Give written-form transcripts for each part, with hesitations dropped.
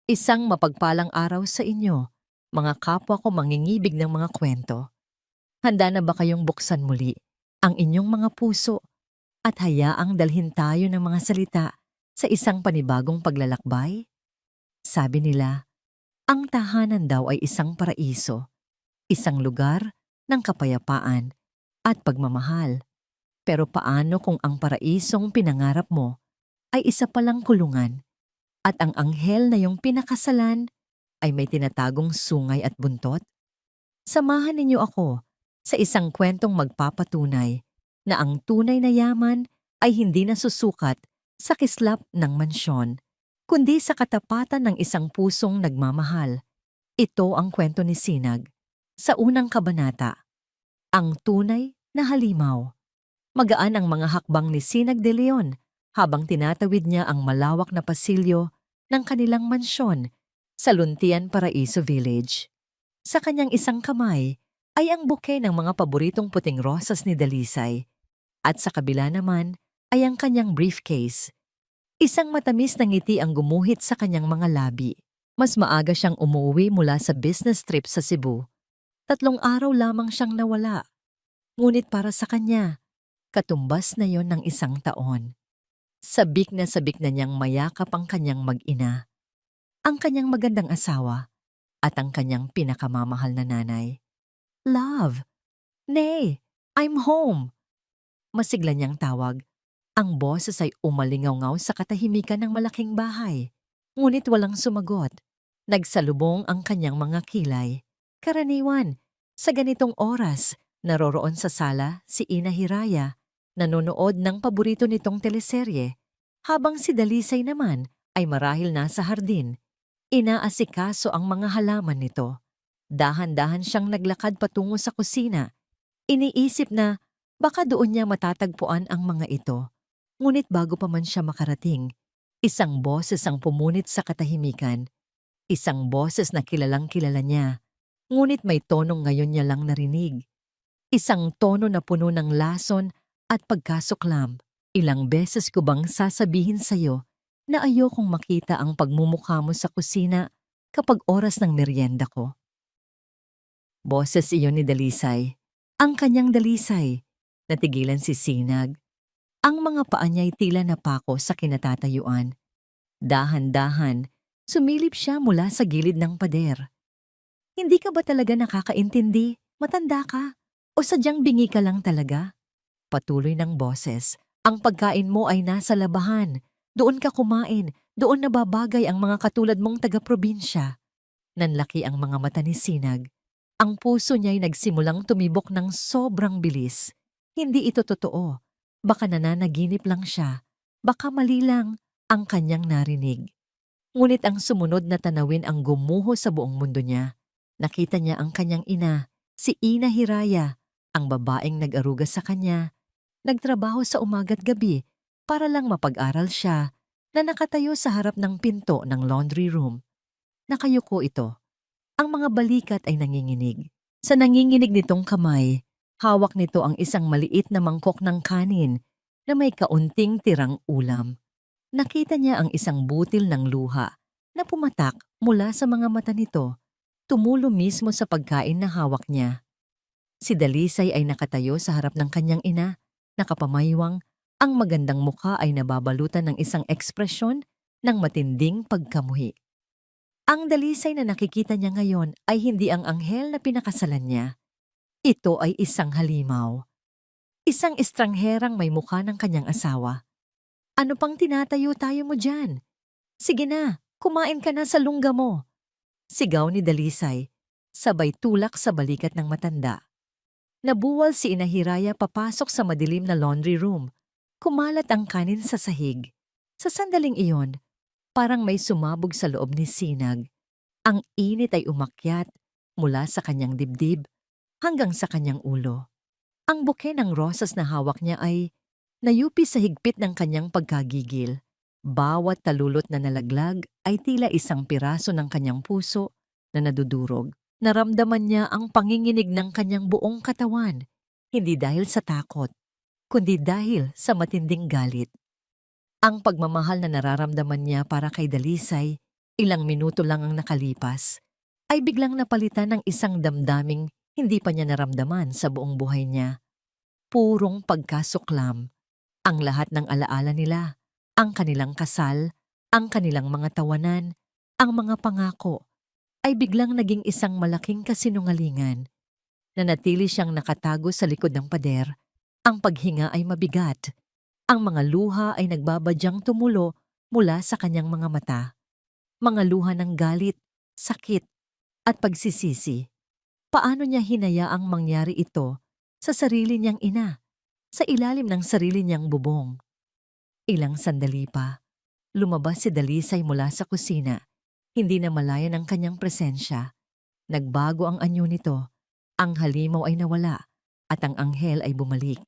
Isang mapagpalang araw sa inyo, mga kapwa ko mangingibig ng mga kwento. Handa na ba kayong buksan muli ang inyong mga puso at hayaang dalhin tayo ng mga salita sa isang panibagong paglalakbay? Sabi nila, ang tahanan daw ay isang paraiso, isang lugar ng kapayapaan at pagmamahal. Pero paano kung ang paraisong pinangarap mo ay isa palang kulungan at ang anghel na iyong pinakasalan ay may tinatagong sungay at buntot? Samahan ninyo ako sa isang kwentong magpapatunay na ang tunay na yaman ay hindi nasusukat sa kislap ng mansyon, kundi sa katapatan ng isang pusong nagmamahal. Ito ang kwento ni Sinag. Sa unang kabanata, ang tunay na halimaw. Magaan ang mga hakbang ni Sinag de Leon habang tinatawid niya ang malawak na pasilyo ng kanilang mansyon sa Luntian Paraiso Village. Sa kanyang isang kamay ay ang buke ng mga paboritong puting rosas ni Dalisay at sa kabila naman ay ang kanyang briefcase. Isang matamis na ngiti ang gumuhit sa kanyang mga labi. Mas maaga siyang umuwi mula sa business trip sa Cebu. 3 araw lamang siyang nawala. Ngunit para sa kanya, katumbas na yon ng 1 taon. Sabik na niyang mayakap ang kanyang mag-ina, ang kanyang magandang asawa, at ang kanyang pinakamamahal na nanay. Love! Nay! I'm home! Masigla niyang tawag. Ang boses ay umalingaw-ngaw sa katahimikan ng malaking bahay. Ngunit walang sumagot. Nagsalubong ang kanyang mga kilay. Karaniwan, sa ganitong oras, naroroon sa sala si Ina Hiraya, nanonood ng paborito nitong teleserye, habang si Dalisay naman ay marahil nasa hardin. Inaasikaso ang mga halaman nito. Dahan-dahan siyang naglakad patungo sa kusina. Iniisip na baka doon niya matatagpuan ang mga ito. Ngunit bago pa man siya makarating, isang boses ang pumunit sa katahimikan. Isang boses na kilalang kilala niya. Ngunit may tonong ngayon niya lang narinig. Isang tono na puno ng lason at pagkasuklam. Ilang beses ko bang sasabihin sa'yo na ayokong makita ang pagmumukha mo sa kusina kapag oras ng merienda ko? Boses iyon ni Dalisay. Ang kanyang Dalisay. Natigilan si Sinag. Ang mga paa niya'y tila napako sa kinatatayuan. Dahan-dahan, sumilip siya mula sa gilid ng pader. Hindi ka ba talaga nakakaintindi? Matanda ka? O sadyang bingi ka lang talaga? Patuloy ng boses. Ang pagkain mo ay nasa labahan. Doon ka kumain. Doon nababagay ang mga katulad mong taga-probinsya. Nanlaki ang mga mata ni Sinag. Ang puso niya'y nagsimulang tumibok ng sobrang bilis. Hindi ito totoo. Baka nananaginip lang siya. Baka mali lang ang kanyang narinig. Ngunit ang sumunod na tanawin ang gumuho sa buong mundo niya. Nakita niya ang kanyang ina, si Ina Hiraya, ang babaeng nag-aruga sa kanya. Nagtrabaho sa umaga't gabi para lang mapag-aral siya na nakatayo sa harap ng pinto ng laundry room. Nakayuko ito. Ang mga balikat ay nanginginig. Sa nanginginig nitong kamay, hawak nito ang isang maliit na mangkok ng kanin na may kaunting tirang ulam. Nakita niya ang isang butil ng luha na pumatak mula sa mga mata nito, tumulo mismo sa pagkain na hawak niya. Si Dalisay ay nakatayo sa harap ng kanyang ina, nakapamaywang, ang magandang mukha ay nababalutan ng isang ekspresyon ng matinding pagkamuhi. Ang Dalisay na nakikita niya ngayon ay hindi ang anghel na pinakasalan niya. Ito ay isang halimaw. Isang estrangherang may mukha ng kanyang asawa. Ano pang tinatayo-tayo mo dyan? Sige na, kumain ka na sa lungga mo. Sigaw ni Dalisay, sabay tulak sa balikat ng matanda. Nabuwal si Ina Hiraya papasok sa madilim na laundry room. Kumalat ang kanin sa sahig. Sa sandaling iyon, parang may sumabog sa loob ni Sinag. Ang init ay umakyat mula sa kanyang dibdib hanggang sa kanyang ulo. Ang buke ng rosas na hawak niya ay nayupi sa higpit ng kanyang pagkagigil. Bawat talulot na nalaglag ay tila isang piraso ng kanyang puso na nadudurog. Naramdaman niya ang panginginig ng kanyang buong katawan, hindi dahil sa takot, kundi dahil sa matinding galit. Ang pagmamahal na nararamdaman niya para kay Dalisay, Ilang minuto lang ang nakalipas, ay biglang napalitan ng isang damdaming hindi pa niya naramdaman sa buong buhay niya. Purong pagkasuklam. Ang lahat ng alaala nila, ang kanilang kasal, ang kanilang mga tawanan, ang mga pangako, ay biglang naging isang malaking kasinungalingan. Nanatili siyang nakatago sa likod ng pader. Ang paghinga ay mabigat. Ang mga luha ay nagbabadyang tumulo mula sa kanyang mga mata. Mga luha ng galit, sakit, at pagsisisi. Paano niya hinayaang mangyari ito sa sarili niyang ina, sa ilalim ng sarili niyang bubong? Ilang sandali pa, lumabas si Dalisay mula sa kusina. Hindi na malaya ng kanyang presensya. Nagbago ang anyo nito. Ang halimaw ay nawala at ang anghel ay bumalik.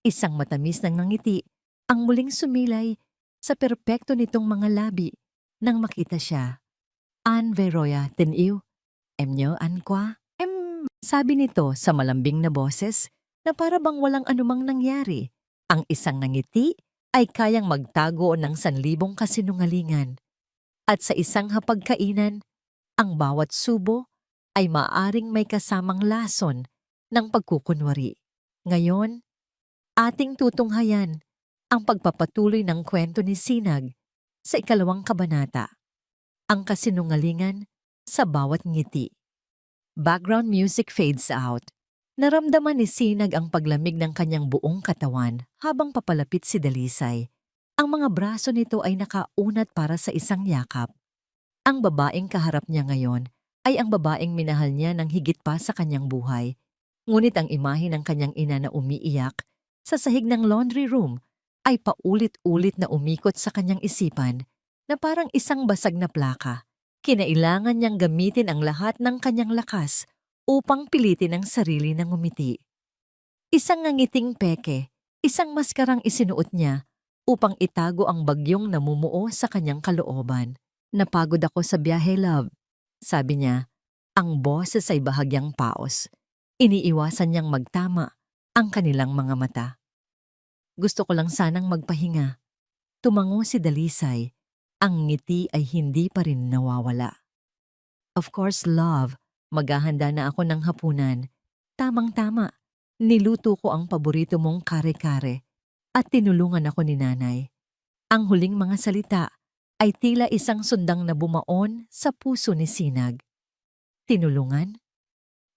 Isang matamis na ngiti ang muling sumilay sa perpekto nitong mga labi nang makita siya. An Veroya tiniw, emnyo an kwa? Sabi nito sa malambing na boses na para bang walang anumang nangyari. Ang isang nangiti ay kayang magtago ng 1,000 kasinungalingan. At sa isang hapagkainan, ang bawat subo ay maaring may kasamang lason ng pagkukunwari. Ngayon, ating tutunghayan ang pagpapatuloy ng kwento ni Sinag sa 2 kabanata, ang kasinungalingan sa bawat ngiti. Background music fades out. Naramdaman ni Sinag ang paglamig ng kanyang buong katawan habang papalapit si Dalisay. Ang mga braso nito ay nakaunat para sa isang yakap. Ang babaeng kaharap niya ngayon ay ang babaeng minahal niya ng higit pa sa kanyang buhay. Ngunit ang imahe ng kanyang ina na umiiyak sa sahig ng laundry room ay paulit-ulit na umikot sa kanyang isipan na parang isang basag na plaka. Kinailangan niyang gamitin ang lahat ng kanyang lakas upang pilitin ang sarili ng ngumiti. Isang ngangiting peke, isang maskarang isinuot niya upang itago ang bagyong namumuo sa kanyang kalooban. Napagod ako sa biyahe, love. Sabi niya, ang boses ay bahagyang paos. Iniiwasan niyang magtama ang kanilang mga mata. Gusto ko lang sanang magpahinga. Tumango si Dalisay. Ang ngiti ay hindi pa rin nawawala. Of course, love. Maghahanda na ako ng hapunan. Tamang-tama. Niluto ko ang paborito mong kare-kare at tinulungan ako ni nanay. Ang huling mga salita ay tila isang sundang na bumaon sa puso ni Sinag. Tinulungan?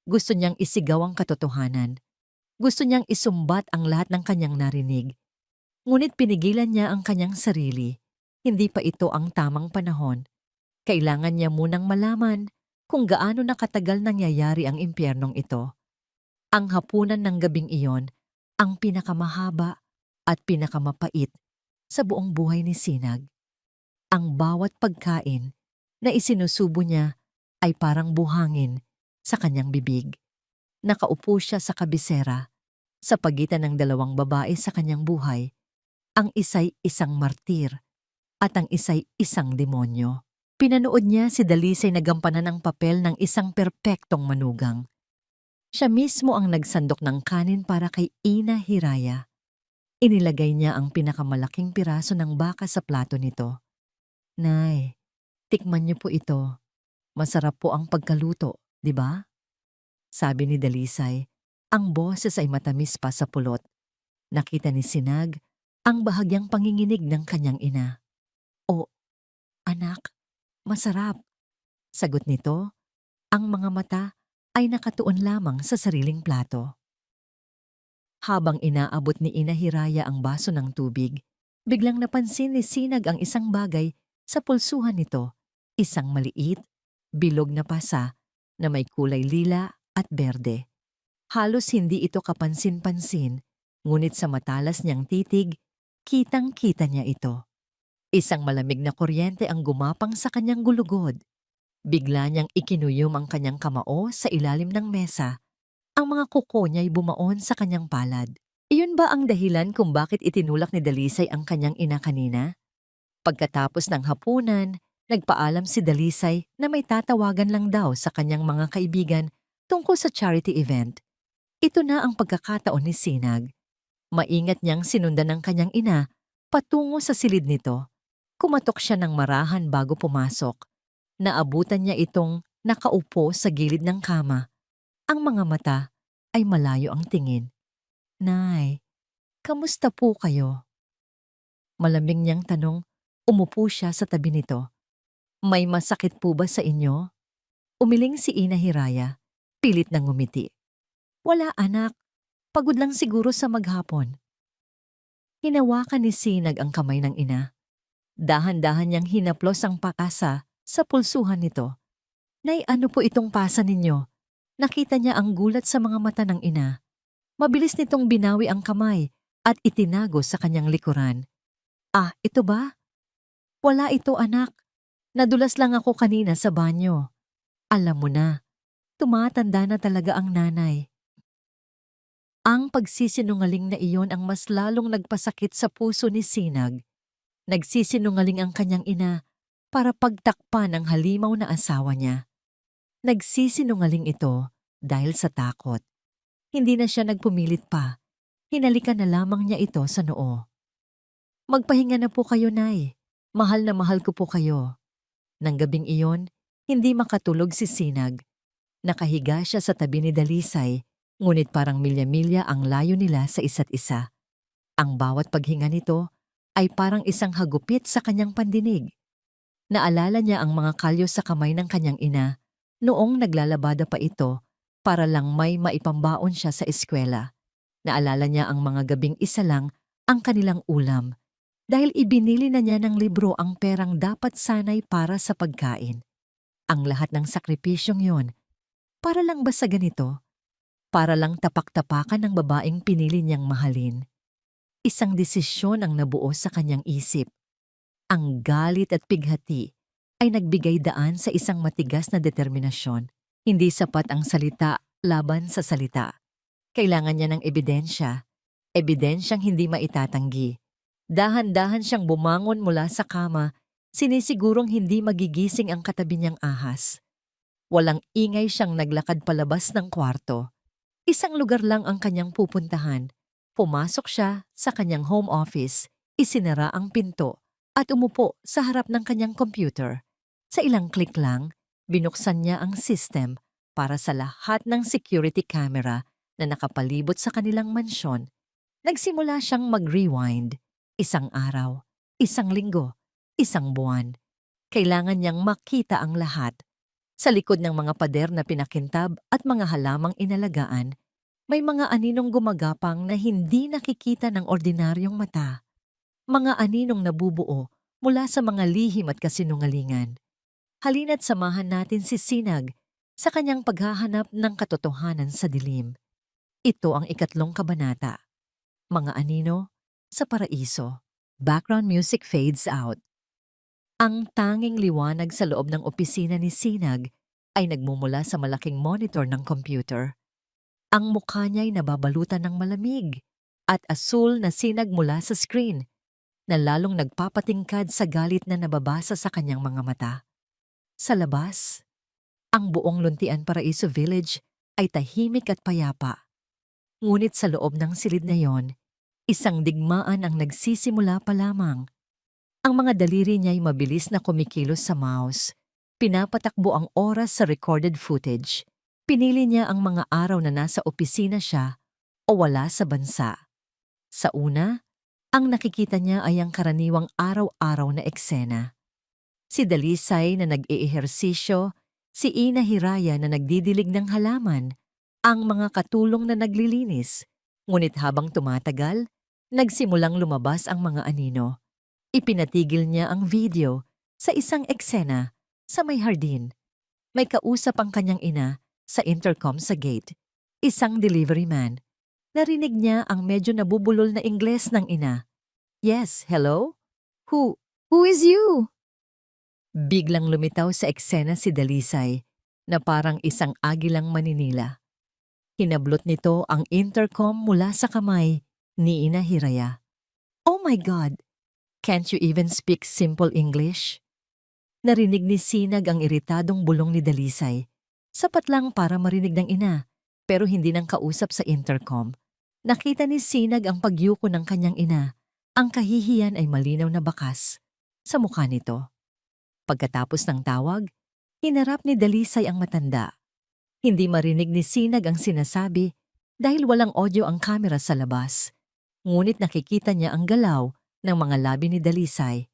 Gusto niyang isigaw ang katotohanan. Gusto niyang isumbat ang lahat ng kanyang narinig. Ngunit pinigilan niya ang kanyang sarili. Hindi pa ito ang tamang panahon. Kailangan niya munang malaman kung gaano nakatagal nangyayari ang impyernong ito. Ang hapunan ng gabing iyon ang pinakamahaba at pinakamapait sa buong buhay ni Sinag. Ang bawat pagkain na isinusubo niya ay parang buhangin sa kanyang bibig. Nakaupo siya sa kabisera sa pagitan ng 2 babae sa kanyang buhay. Ang isa'y isang martir at ang isa'y isang demonyo. Pinanood niya si Dalisay na gampanan ng papel ng isang perpektong manugang. Siya mismo ang nagsandok ng kanin para kay Ina Hiraya. Inilagay niya ang pinakamalaking piraso ng baka sa plato nito. Nay, tikman niyo po ito. Masarap po ang pagkaluto, di ba? Sabi ni Dalisay. Ang boses ay matamis pa sa pulot. Nakita ni Sinag ang bahagyang panginginig ng kanyang ina. O, anak, masarap. Sagot nito, ang mga mata ay nakatuon lamang sa sariling plato. Habang inaabot ni Ina Hiraya ang baso ng tubig, biglang napansin ni Sinag ang isang bagay sa pulsuhan nito, isang maliit, bilog na pasa na may kulay lila at berde. Halos hindi ito kapansin-pansin, ngunit sa matalas niyang titig, kitang-kita niya ito. Isang malamig na kuryente ang gumapang sa kanyang gulugod. Bigla niyang ikinuyom ang kanyang kamao sa ilalim ng mesa. Ang mga kuko niya'y bumaon sa kanyang palad. Iyon ba ang dahilan kung bakit itinulak ni Dalisay ang kanyang ina kanina? Pagkatapos ng hapunan, nagpaalam si Dalisay na may tatawagan lang daw sa kanyang mga kaibigan tungkol sa charity event. Ito na ang pagkakataon ni Sinag. Maingat niyang sinundan ng kanyang ina patungo sa silid nito. Kumatok siya ng marahan bago pumasok. Naabutan niya itong nakaupo sa gilid ng kama. Ang mga mata ay malayo ang tingin. Nay, kamusta po kayo? Malamig niyang tanong, umupo siya sa tabi nito. May masakit po ba sa inyo? Umiling si Ina Hiraya, pilit na ngumiti. Wala anak, pagod lang siguro sa maghapon. Hinawakan ni Sinag ang kamay ng ina. Dahan-dahan niyang hinaplos ang pakasa sa pulsuhan nito. Nay, ano po itong pasa ninyo? Nakita niya ang gulat sa mga mata ng ina. Mabilis nitong binawi ang kamay at itinago sa kanyang likuran. Ah, ito ba? Wala ito anak. Nadulas lang ako kanina sa banyo. Alam mo na, tumatanda na talaga ang nanay. Ang pagsisinungaling na iyon ang mas lalong nagpasakit sa puso ni Sinag. Nagsisinungaling ang kanyang ina para pagtakpan ang halimaw na asawa niya. Nagsisinungaling ito dahil sa takot. Hindi na siya nagpumilit pa. Hinalikan na lamang niya ito sa noo. Magpahinga na po kayo, Nay. Mahal na mahal ko po kayo. Nang gabing iyon, hindi makatulog si Sinag. Nakahiga siya sa tabi ni Dalisay, ngunit parang milya-milya ang layo nila sa isa't isa. Ang bawat paghinga nito ay parang isang hagupit sa kanyang pandinig. Naalala niya ang mga kalyo sa kamay ng kanyang ina noong naglalabada pa ito para lang may maipambaon siya sa eskwela. Naalala niya ang mga gabing isa lang ang kanilang ulam dahil ibinili na niya ng libro ang perang dapat sanay para sa pagkain. Ang lahat ng sakripisyong yon, para lang ba sa ganito? Para lang tapak-tapakan ng babaeng pinili niyang mahalin. Isang desisyon ang nabuo sa kanyang isip. Ang galit at pighati ay nagbigay daan sa isang matigas na determinasyon. Hindi sapat ang salita laban sa salita. Kailangan niya ng ebidensya. Ebidensyang hindi maitatanggi. Dahan-dahan siyang bumangon mula sa kama, sinisigurong hindi magigising ang katabi niyang ahas. Walang ingay siyang naglakad palabas ng kwarto. Isang lugar lang ang kanyang pupuntahan. Pumasok siya sa kanyang home office, isinara ang pinto at umupo sa harap ng kanyang computer. Sa ilang click lang, binuksan niya ang system para sa lahat ng security camera na nakapalibot sa kanilang mansyon. Nagsimula siyang mag-rewind. Isang araw, isang linggo, isang buwan. Kailangan niyang makita ang lahat. Sa likod ng mga pader na pinakintab at mga halamang inalagaan, may mga aninong gumagapang na hindi nakikita ng ordinaryong mata. Mga aninong nabubuo mula sa mga lihim at kasinungalingan. Halina't samahan natin si Sinag sa kanyang paghahanap ng katotohanan sa dilim. Ito ang 3 kabanata. Mga anino sa paraiso. Background music fades out. Ang tanging liwanag sa loob ng opisina ni Sinag ay nagmumula sa malaking monitor ng computer. Ang mukha niya ay nababalutan ng malamig at asul na sinag mula sa screen na lalong nagpapatingkad sa galit na nababasa sa kanyang mga mata. Sa labas, ang buong Luntian Paraiso Village ay tahimik at payapa. Ngunit sa loob ng silid na yon, isang digmaan ang nagsisimula pa lamang. Ang mga daliri niya ay mabilis na kumikilos sa mouse. Pinapatakbo ang oras sa recorded footage. Pinili niya ang mga araw na nasa opisina siya o wala sa bansa. Sa una, ang nakikita niya ay ang karaniwang araw-araw na eksena. Si Dalisay na nag-eehersisyo, si Ina Hiraya na nagdidilig ng halaman, ang mga katulong na naglilinis. Ngunit habang tumatagal, nagsimulang lumabas ang mga anino. Ipinatigil niya ang video sa isang eksena sa may hardin. May kausap ang kanyang ina sa intercom sa gate. Isang delivery man. Narinig niya ang medyo nabubulol na Ingles ng ina. Yes, hello? Who is you? Biglang lumitaw sa eksena si Dalisay na parang isang agilang maninila. Hinablot nito ang intercom mula sa kamay ni Ina Hiraya. Oh my God! Can't you even speak simple English? Narinig ni Sinag ang iritadong bulong ni Dalisay. Sapat lang para marinig ng ina, pero hindi nang kausap sa intercom. Nakita ni Sinag ang pagyuko ng kanyang ina. Ang kahihiyan ay malinaw na bakas sa mukha nito. Pagkatapos ng tawag, Hinarap ni Dalisay ang matanda. Hindi marinig ni Sinag ang sinasabi dahil walang audio ang kamera sa labas. Ngunit nakikita niya ang galaw ng mga labi ni Dalisay,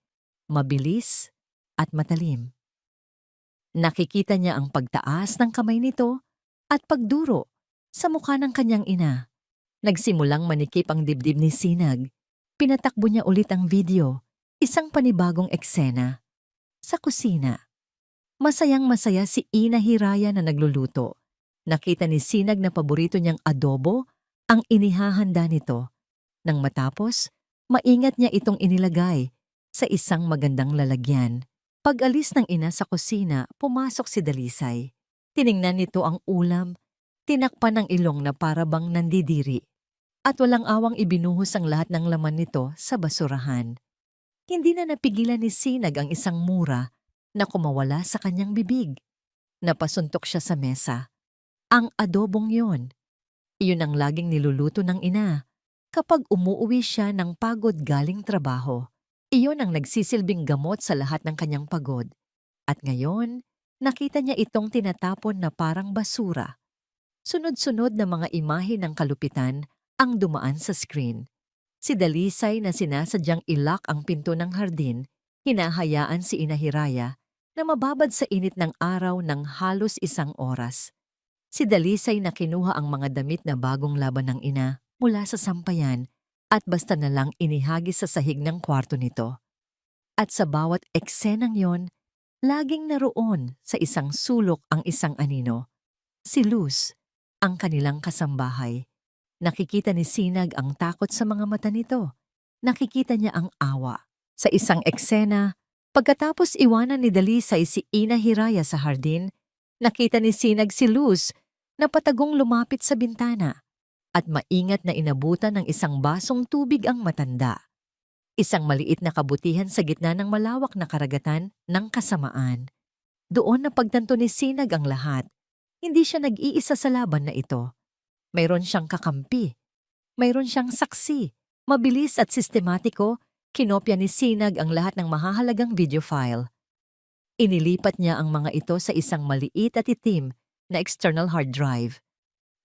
mabilis at matalim. Nakikita niya ang pagtaas ng kamay nito at pagduro sa mukha ng kanyang ina. Nagsimulang manikip ang dibdib ni Sinag. Pinatakbo niya ulit ang video, isang panibagong eksena. Sa kusina, masayang-masaya si Ina Hiraya na nagluluto. Nakita ni Sinag na paborito niyang adobo ang inihahanda nito. Nang matapos, maingat niya itong inilagay sa isang magandang lalagyan. Pag-alis ng ina sa kusina, pumasok si Dalisay. Tiningnan nito ang ulam, tinakpan ng ilong na parabang nandidiri. At walang awang ibinuhos ang lahat ng laman nito sa basurahan. Hindi na napigilan ni Sinag ang isang mura na kumawala sa kanyang bibig. Napasuntok siya sa mesa. Ang adobong yon. Iyon ang laging niluluto ng ina kapag umuuwi siya ng pagod galing trabaho. Iyon ang nagsisilbing gamot sa lahat ng kanyang pagod. At ngayon, nakita niya itong tinatapon na parang basura. Sunod-sunod na mga imahe ng kalupitan ang dumaan sa screen. Si Dalisay na sinasadyang ilock ang pinto ng hardin, hinahayaan si Ina Hiraya na mababad sa init ng araw ng halos 1 oras. Si Dalisay na kinuha ang mga damit na bagong laban ng ina mula sa sampayan at basta na lang inihagis sa sahig ng kwarto nito. At sa bawat eksenang yon, laging naroon sa isang sulok ang isang anino. Si Luz, ang kanilang kasambahay. Nakikita ni Sinag ang takot sa mga mata nito. Nakikita niya ang awa. Sa isang eksena, pagkatapos iwanan ni Dalisay si Ina Hiraya sa hardin, nakita ni Sinag si Luz na patagong lumapit sa bintana at maingat na inabutan ng isang basong tubig ang matanda. Isang maliit na kabutihan sa gitna ng malawak na karagatan ng kasamaan. Doon napagtanto ni Sinag ang lahat. Hindi siya nag-iisa sa laban na ito. Mayroon siyang kakampi. Mayroon siyang saksi. Mabilis at sistematiko, kinopya ni Sinag ang lahat ng mahahalagang video file. Inilipat niya ang mga ito sa isang maliit at itim na external hard drive.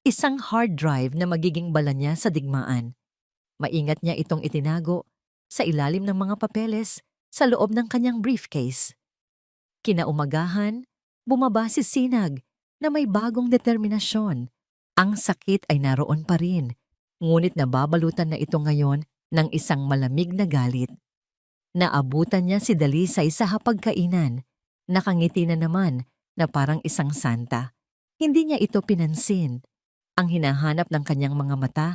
Isang hard drive na magiging bala niya sa digmaan. Maingat niya itong itinago sa ilalim ng mga papeles sa loob ng kanyang briefcase. Kinaumagahan, bumaba si Sinag na may bagong determinasyon. Ang sakit ay naroon pa rin, ngunit nababalutan na ito ngayon ng isang malamig na galit. Naabutan niya si Dalisay sa hapagkainan. Nakangiti na naman na parang isang santa. Hindi niya ito pinansin. Ang hinahanap ng kanyang mga mata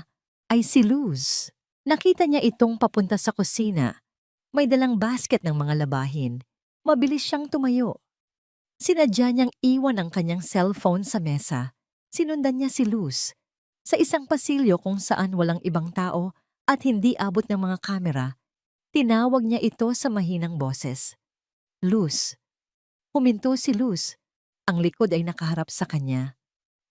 ay si Luz. Nakita niya itong papunta sa kusina. May dalang basket ng mga labahin. Mabilis siyang tumayo. Sinadya niyang iwan ang kanyang cellphone sa mesa. Sinundan niya si Luz. Sa isang pasilyo kung saan walang ibang tao at hindi abot ng mga kamera, tinawag niya ito sa mahinang boses. Luz. Huminto si Luz. Ang likod ay nakaharap sa kanya.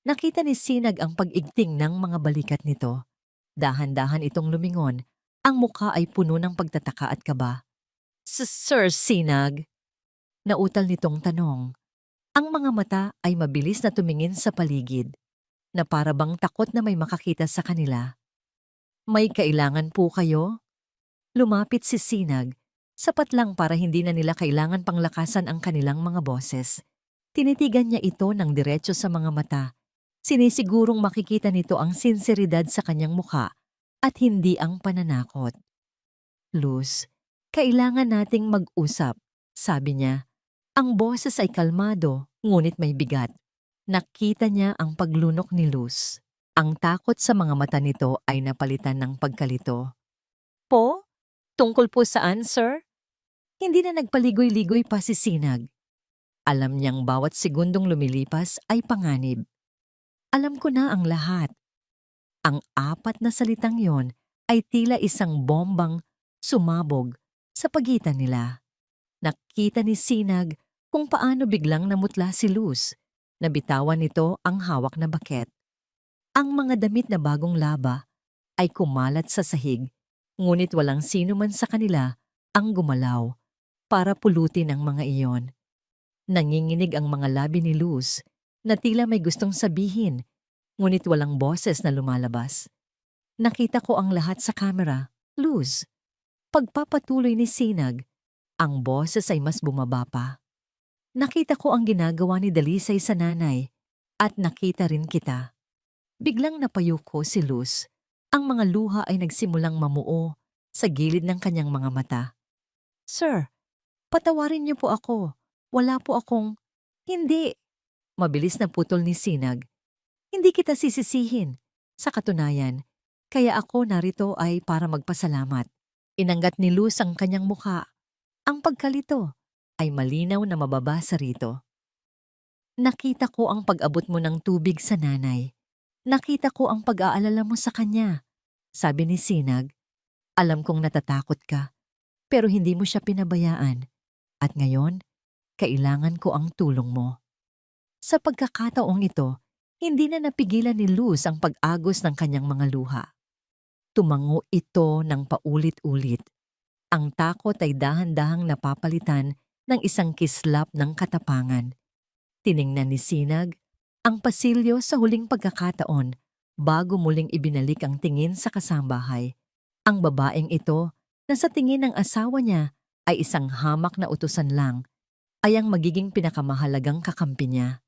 Nakita ni Sinag ang pag-igting ng mga balikat nito. Dahan-dahan itong lumingon. Ang mukha ay puno ng pagtataka at kaba. Sir Sinag? Nautal nitong tanong. Ang mga mata ay mabilis na tumingin sa paligid, na para bang takot na may makakita sa kanila. May kailangan po kayo? Lumapit si Sinag, sapat lang para hindi na nila kailangan panglakasan ang kanilang mga boses. Tinitigan niya ito ng diretso sa mga mata. Sinisigurong makikita nito ang sinseridad sa kanyang mukha at hindi ang pananakot. Luz, kailangan nating mag-usap, sabi niya. Ang boses ay kalmado, ngunit may bigat. Nakita niya ang paglunok ni Luz. Ang takot sa mga mata nito ay napalitan ng pagkalito. Po? Tungkol po saan, sir? Hindi na nagpaligoy-ligoy pa si Sinag. Alam niyang bawat segundong lumilipas ay panganib. Alam ko na ang lahat. Ang 4 na salitang yon ay tila isang bombang sumabog sa pagitan nila. Nakita ni Sinag kung paano biglang namutla si Luz. Nabitawan nito ang hawak na baket. Ang mga damit na bagong laba ay kumalat sa sahig, ngunit walang sino man sa kanila ang gumalaw para pulutin ang mga iyon. Nanginginig ang mga labi ni Luz na tila may gustong sabihin, ngunit walang boses na lumalabas. Nakita ko ang lahat sa kamera. Luz. Pagpapatuloy ni Sinag, ang boses ay mas bumaba pa. Nakita ko ang ginagawa ni Dalisay sa nanay at nakita rin kita. Biglang napayuko si Luz. Ang mga luha ay nagsimulang mamuo sa gilid ng kanyang mga mata. Sir, patawarin niyo po ako. Wala po akong... Hindi. Mabilis na putol ni Sinag. Hindi kita sisisihin. Sa katunayan, kaya ako narito ay para magpasalamat. Inanggat ni Luz ang kanyang mukha. Ang pagkalito ay malinaw na mababasa rito. Nakita ko ang pag-abot mo ng tubig sa nanay. Nakita ko ang pag-aalala mo sa kanya. Sabi ni Sinag, alam kong natatakot ka, pero hindi mo siya pinabayaan. At ngayon, kailangan ko ang tulong mo. Sa pagkakataong ito, hindi na napigilan ni Luz ang pag-agos ng kanyang mga luha. Tumango ito ng paulit-ulit. Ang takot ay dahan-dahang napapalitan ng isang kislap ng katapangan. Tiningnan ni Sinag ang pasilyo sa huling pagkakataon bago muling ibinalik ang tingin sa kasambahay. Ang babaeng ito na sa tingin ng asawa niya ay isang hamak na utusan lang ay ang magiging pinakamahalagang kakampi niya.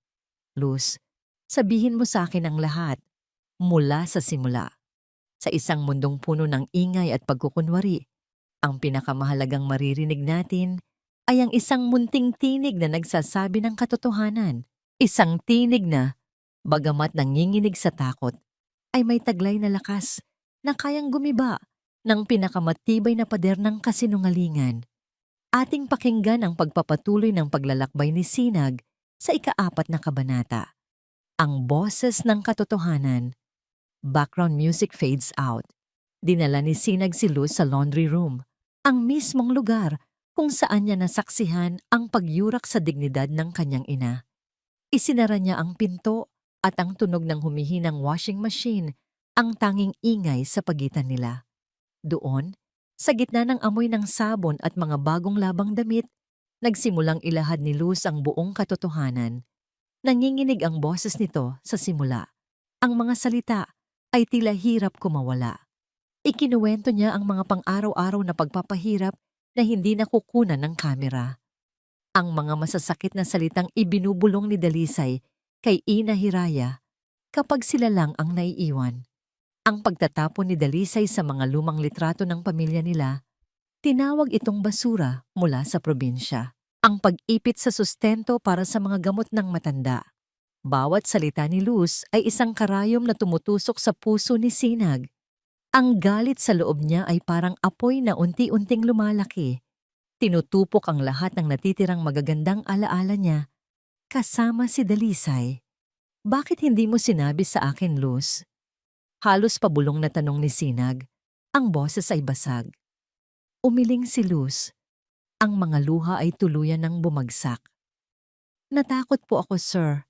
Luz, sabihin mo sa akin ang lahat mula sa simula. Sa isang mundong puno ng ingay at pagkukunwari, ang pinakamahalagang maririnig natin ay ang isang munting tinig na nagsasabi ng katotohanan. Isang tinig na, bagamat nanginginig sa takot, ay may taglay na lakas na kayang gumiba ng pinakamatibay na pader ng kasinungalingan. Ating pakinggan ang pagpapatuloy ng paglalakbay ni Sinag sa ika-4 na kabanata. Ang boses ng katotohanan. Background music fades out. Dinala ni Sinag si Luz sa laundry room, ang mismong lugar kung saan niya nasaksihan ang pagyurak sa dignidad ng kanyang ina. Isinara niya ang pinto at ang tunog ng humihinang washing machine ang tanging ingay sa pagitan nila. Doon, sa gitna ng amoy ng sabon at mga bagong labang damit, nagsimulang ilahad ni Luz ang buong katotohanan. Nanginginig ang boses nito sa simula. Ang mga salita ay tila hirap kumawala. Ikinuwento niya ang mga pang-araw-araw na pagpapahirap na hindi nakukunan ng kamera. Ang mga masasakit na salitang ibinubulong ni Dalisay kay Ina Hiraya kapag sila lang ang naiiwan. Ang pagtatapon ni Dalisay sa mga lumang litrato ng pamilya nila, tinawag itong basura mula sa probinsya. Ang pag-ipit sa sustento para sa mga gamot ng matanda. Bawat salita ni Luz ay isang karayom na tumutusok sa puso ni Sinag. Ang galit sa loob niya ay parang apoy na unti-unting lumalaki. Tinutupok ang lahat ng natitirang magagandang alaala niya, kasama si Dalisay. Bakit hindi mo sinabi sa akin, Luz? Halos pabulong na tanong ni Sinag. Ang boses ay basag. Umiling si Luz. Ang mga luha ay tuluyan ng bumagsak. Natakot po ako, sir.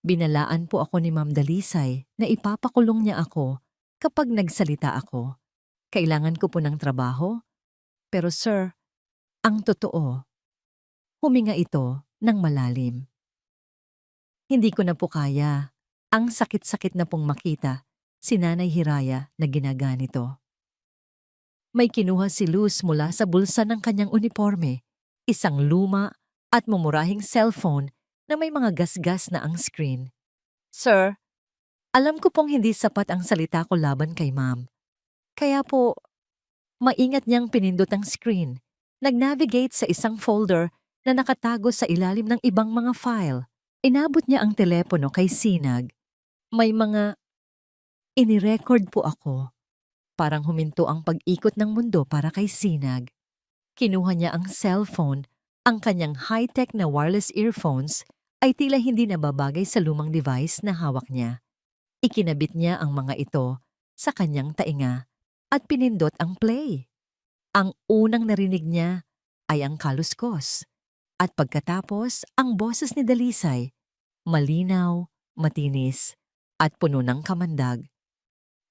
Binalaan po ako ni Ma'am Dalisay na ipapakulong niya ako kapag nagsalita ako. Kailangan ko po ng trabaho. Pero sir, ang totoo, huminga ito ng malalim. Hindi ko na po kaya. Ang sakit-sakit na pong makita si Nanay Hiraya na ginaganito. May kinuha si Luz mula sa bulsa ng kanyang uniforme, isang luma at mumurahing cellphone na may mga gasgas na ang screen. Sir, alam ko pong hindi sapat ang salita ko laban kay ma'am. Kaya po, maingat niyang pinindot ang screen. Nag-navigate sa isang folder na nakatago sa ilalim ng ibang mga file. Inabot niya ang telepono kay Sinag. May mga inirecord po ako. Parang huminto ang pag-ikot ng mundo para kay Sinag. Kinuha niya ang cellphone, ang kanyang high-tech na wireless earphones ay tila hindi nababagay sa lumang device na hawak niya. Ikinabit niya ang mga ito sa kanyang tainga at pinindot ang play. Ang unang narinig niya ay ang kaluskos at pagkatapos ang boses ni Dalisay, malinaw, matinis at puno ng kamandag.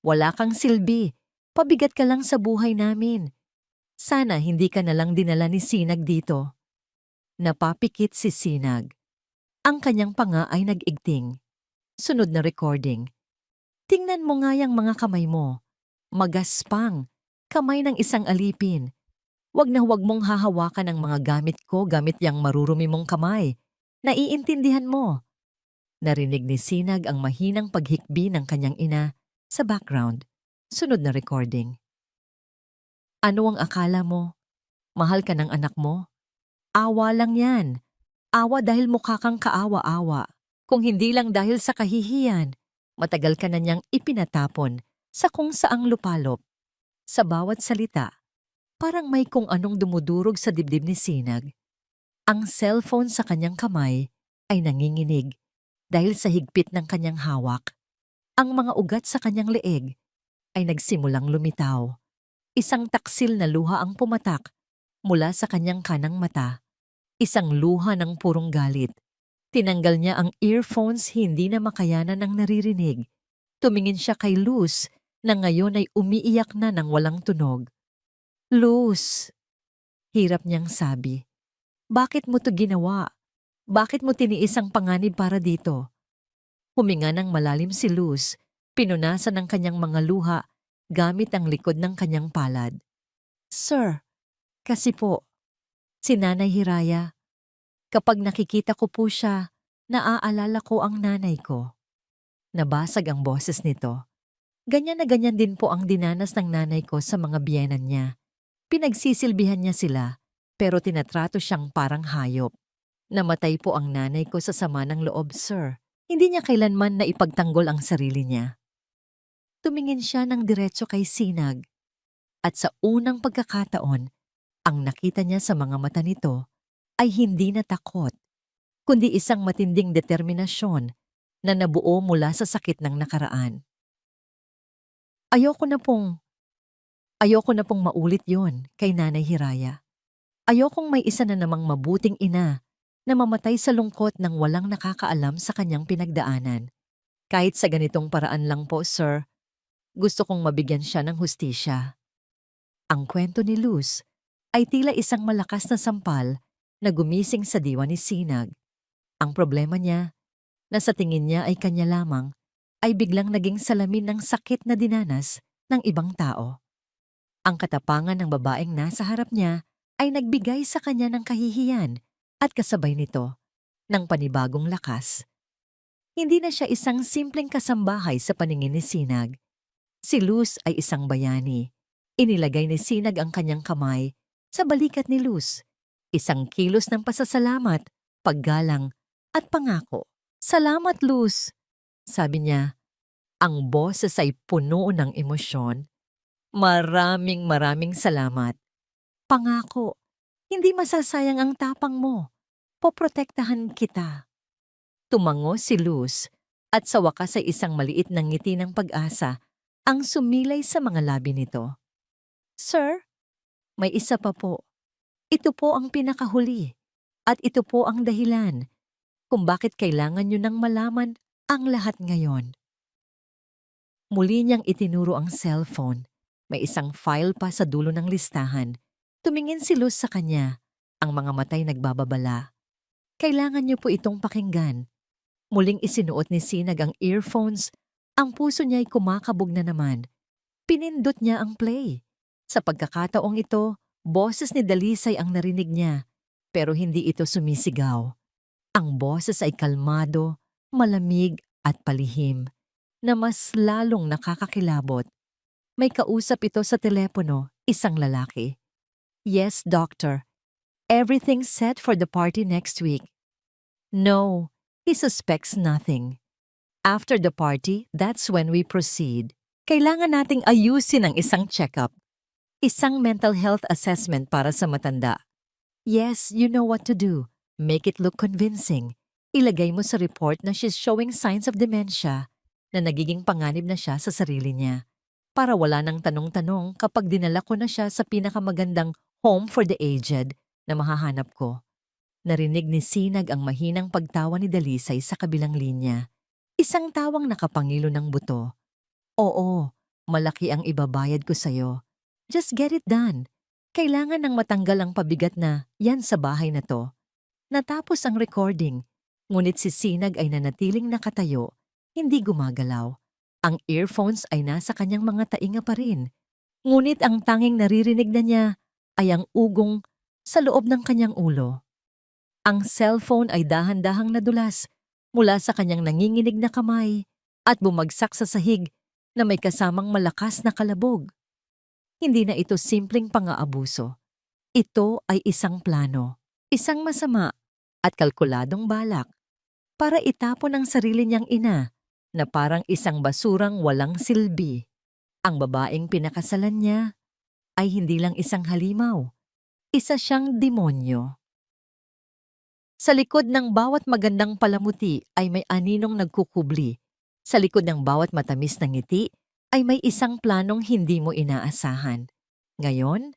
Wala kang silbi, pabigat ka lang sa buhay namin. Sana hindi ka nalang dinala ni Sinag dito. Napapikit si Sinag. Ang kanyang panga ay nag-igting. Sunod na recording. Tingnan mo nga yung mga kamay mo. Magaspang. Kamay ng isang alipin. Wag na wag mong hahawakan ang mga gamit ko gamit yang marurumi mong kamay. Naiintindihan mo. Narinig ni Sinag ang mahinang paghikbi ng kanyang ina sa background. Sunod na recording. Ano ang akala mo? Mahal ka ng anak mo? Awa lang yan. Awa dahil mukha kang kaawa-awa. Kung hindi lang dahil sa kahihiyan, matagal ka na niyang ipinatapon sa kung saang lupalop. Sa bawat salita, parang may kung anong dumudurog sa dibdib ni Sinag. Ang cellphone sa kanyang kamay ay nanginginig dahil sa higpit ng kanyang hawak. Ang mga ugat sa kanyang leeg ay nagsimulang lumitaw. Isang taksil na luha ang pumatak mula sa kanyang kanang mata. Isang luha ng purong galit. Tinanggal niya ang earphones, hindi na makayanan ang naririnig. Tumingin siya kay Luz na ngayon ay umiiyak na ng walang tunog. Luz, hirap niyang sabi. Bakit mo to ginawa? Bakit mo tiniis ang panganib para dito? Huminga ng malalim si Luz, pinunasan ng kanyang mga luha gamit ang likod ng kanyang palad. Sir, kasi po, si Nanay Hiraya, kapag nakikita ko po siya, naaalala ko ang nanay ko. Nabasag ang boses nito. Ganyan na ganyan din po ang dinanas ng nanay ko sa mga biyenan niya. Pinagsisilbihan niya sila, pero tinatrato siyang parang hayop. Namatay po ang nanay ko sa sama ng loob, sir. Hindi niya kailanman na ipagtanggol ang sarili niya. Tumingin siya ng diretso kay Sinag. At sa unang pagkakataon, ang nakita niya sa mga mata nito ay hindi na takot, kundi isang matinding determinasyon na nabuo mula sa sakit ng nakaraan. Ayoko na pong maulit yon kay Nanay Hiraya. Ayokong may isa na namang mabuting ina na mamatay sa lungkot ng walang nakakaalam sa kanyang pinagdaanan. Kahit sa ganitong paraan lang po, sir, gusto kong mabigyan siya ng hustisya. Ang kwento ni Luz ay tila isang malakas na sampal na gumising sa diwa ni Sinag. Ang problema niya, na sa tingin niya ay kanya lamang, ay biglang naging salamin ng sakit na dinanas ng ibang tao. Ang katapangan ng babaeng nasa harap niya ay nagbigay sa kanya ng kahihiyan at kasabay nito ng panibagong lakas. Hindi na siya isang simpleng kasambahay sa paningin ni Sinag. Si Luz ay isang bayani. Inilagay ni Sinag ang kanyang kamay sa balikat ni Luz. Isang kilos ng pasasalamat, paggalang at pangako. Salamat, Luz, sabi niya. Ang boses ay puno ng emosyon. Maraming salamat. Pangako, hindi masasayang ang tapang mo. Poprotektahan kita. Tumango si Luz at sa wakas ay isang maliit na ngiti ng pag-asa ang sumilay sa mga labi nito. Sir, may isa pa po. Ito po ang pinakahuli at ito po ang dahilan kung bakit kailangan nyo nang malaman ang lahat ngayon. Muli niyang itinuro ang cellphone. May isang file pa sa dulo ng listahan. Tumingin si Luz sa kanya. Ang mga matay nagbababala. Kailangan niyo po itong pakinggan. Muling isinuot ni Sinag ang earphones. Ang puso niya ay kumakabog na naman. Pinindot niya ang play. Sa pagkakataong ito, boses ni Dalisay ang narinig niya. Pero hindi ito sumisigaw. Ang boses ay kalmado, malamig at palihim, na mas lalong nakakakilabot. May kausap ito sa telepono, isang lalaki. Yes, doctor. Everything's set for the party next week. No, he suspects nothing. After the party, that's when we proceed. Kailangan nating ayusin ang isang check-up. Isang mental health assessment para sa matanda. Yes, you know what to do. Make it look convincing. Ilagay mo sa report na she's showing signs of dementia, na nagiging panganib na siya sa sarili niya. Para wala nang tanong-tanong kapag dinala ko na siya sa pinakamagandang home for the aged na mahahanap ko. Narinig ni Sinag ang mahinang pagtawa ni Dalisay sa kabilang linya. Isang tawang nakapangilo ng buto. Oo, malaki ang ibabayad ko sa'yo. Just get it done. Kailangan nang matanggal ang pabigat na yan sa bahay na to. Natapos ang recording, ngunit si Sinag ay nanatiling nakatayo, hindi gumagalaw. Ang earphones ay nasa kanyang mga tainga pa rin. Ngunit ang tanging naririnig na niya ay ang ugong sa loob ng kanyang ulo. Ang cellphone ay dahan-dahang nadulas mula sa kanyang nanginginig na kamay at bumagsak sa sahig na may kasamang malakas na kalabog. Hindi na ito simpleng pang-aabuso. Ito ay isang plano, isang masama at kalkuladong balak para itapon ang sarili niyang ina na parang isang basurang walang silbi. Ang babaeng pinakasalan niya ay hindi lang isang halimaw, isa siyang demonyo. Sa likod ng bawat magandang palamuti ay may aninong nagkukubli. Sa likod ng bawat matamis na ngiti ay may isang planong hindi mo inaasahan. Ngayon,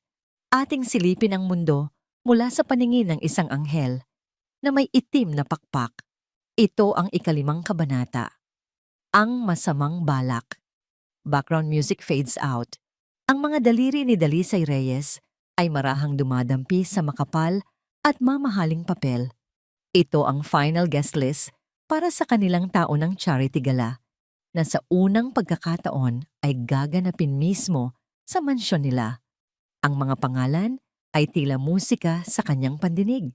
ating silipin ang mundo mula sa paningin ng isang anghel na may itim na pakpak. Ito ang ikalimang kabanata. Ang masamang balak. Background music fades out. Ang mga daliri ni Dalisay Reyes ay marahang dumadampi sa makapal at mamahaling papel. Ito ang final guest list para sa kanilang taon ng charity gala na sa unang pagkakataon ay gaganapin mismo sa mansyon nila. Ang mga pangalan ay tila musika sa kanyang pandinig.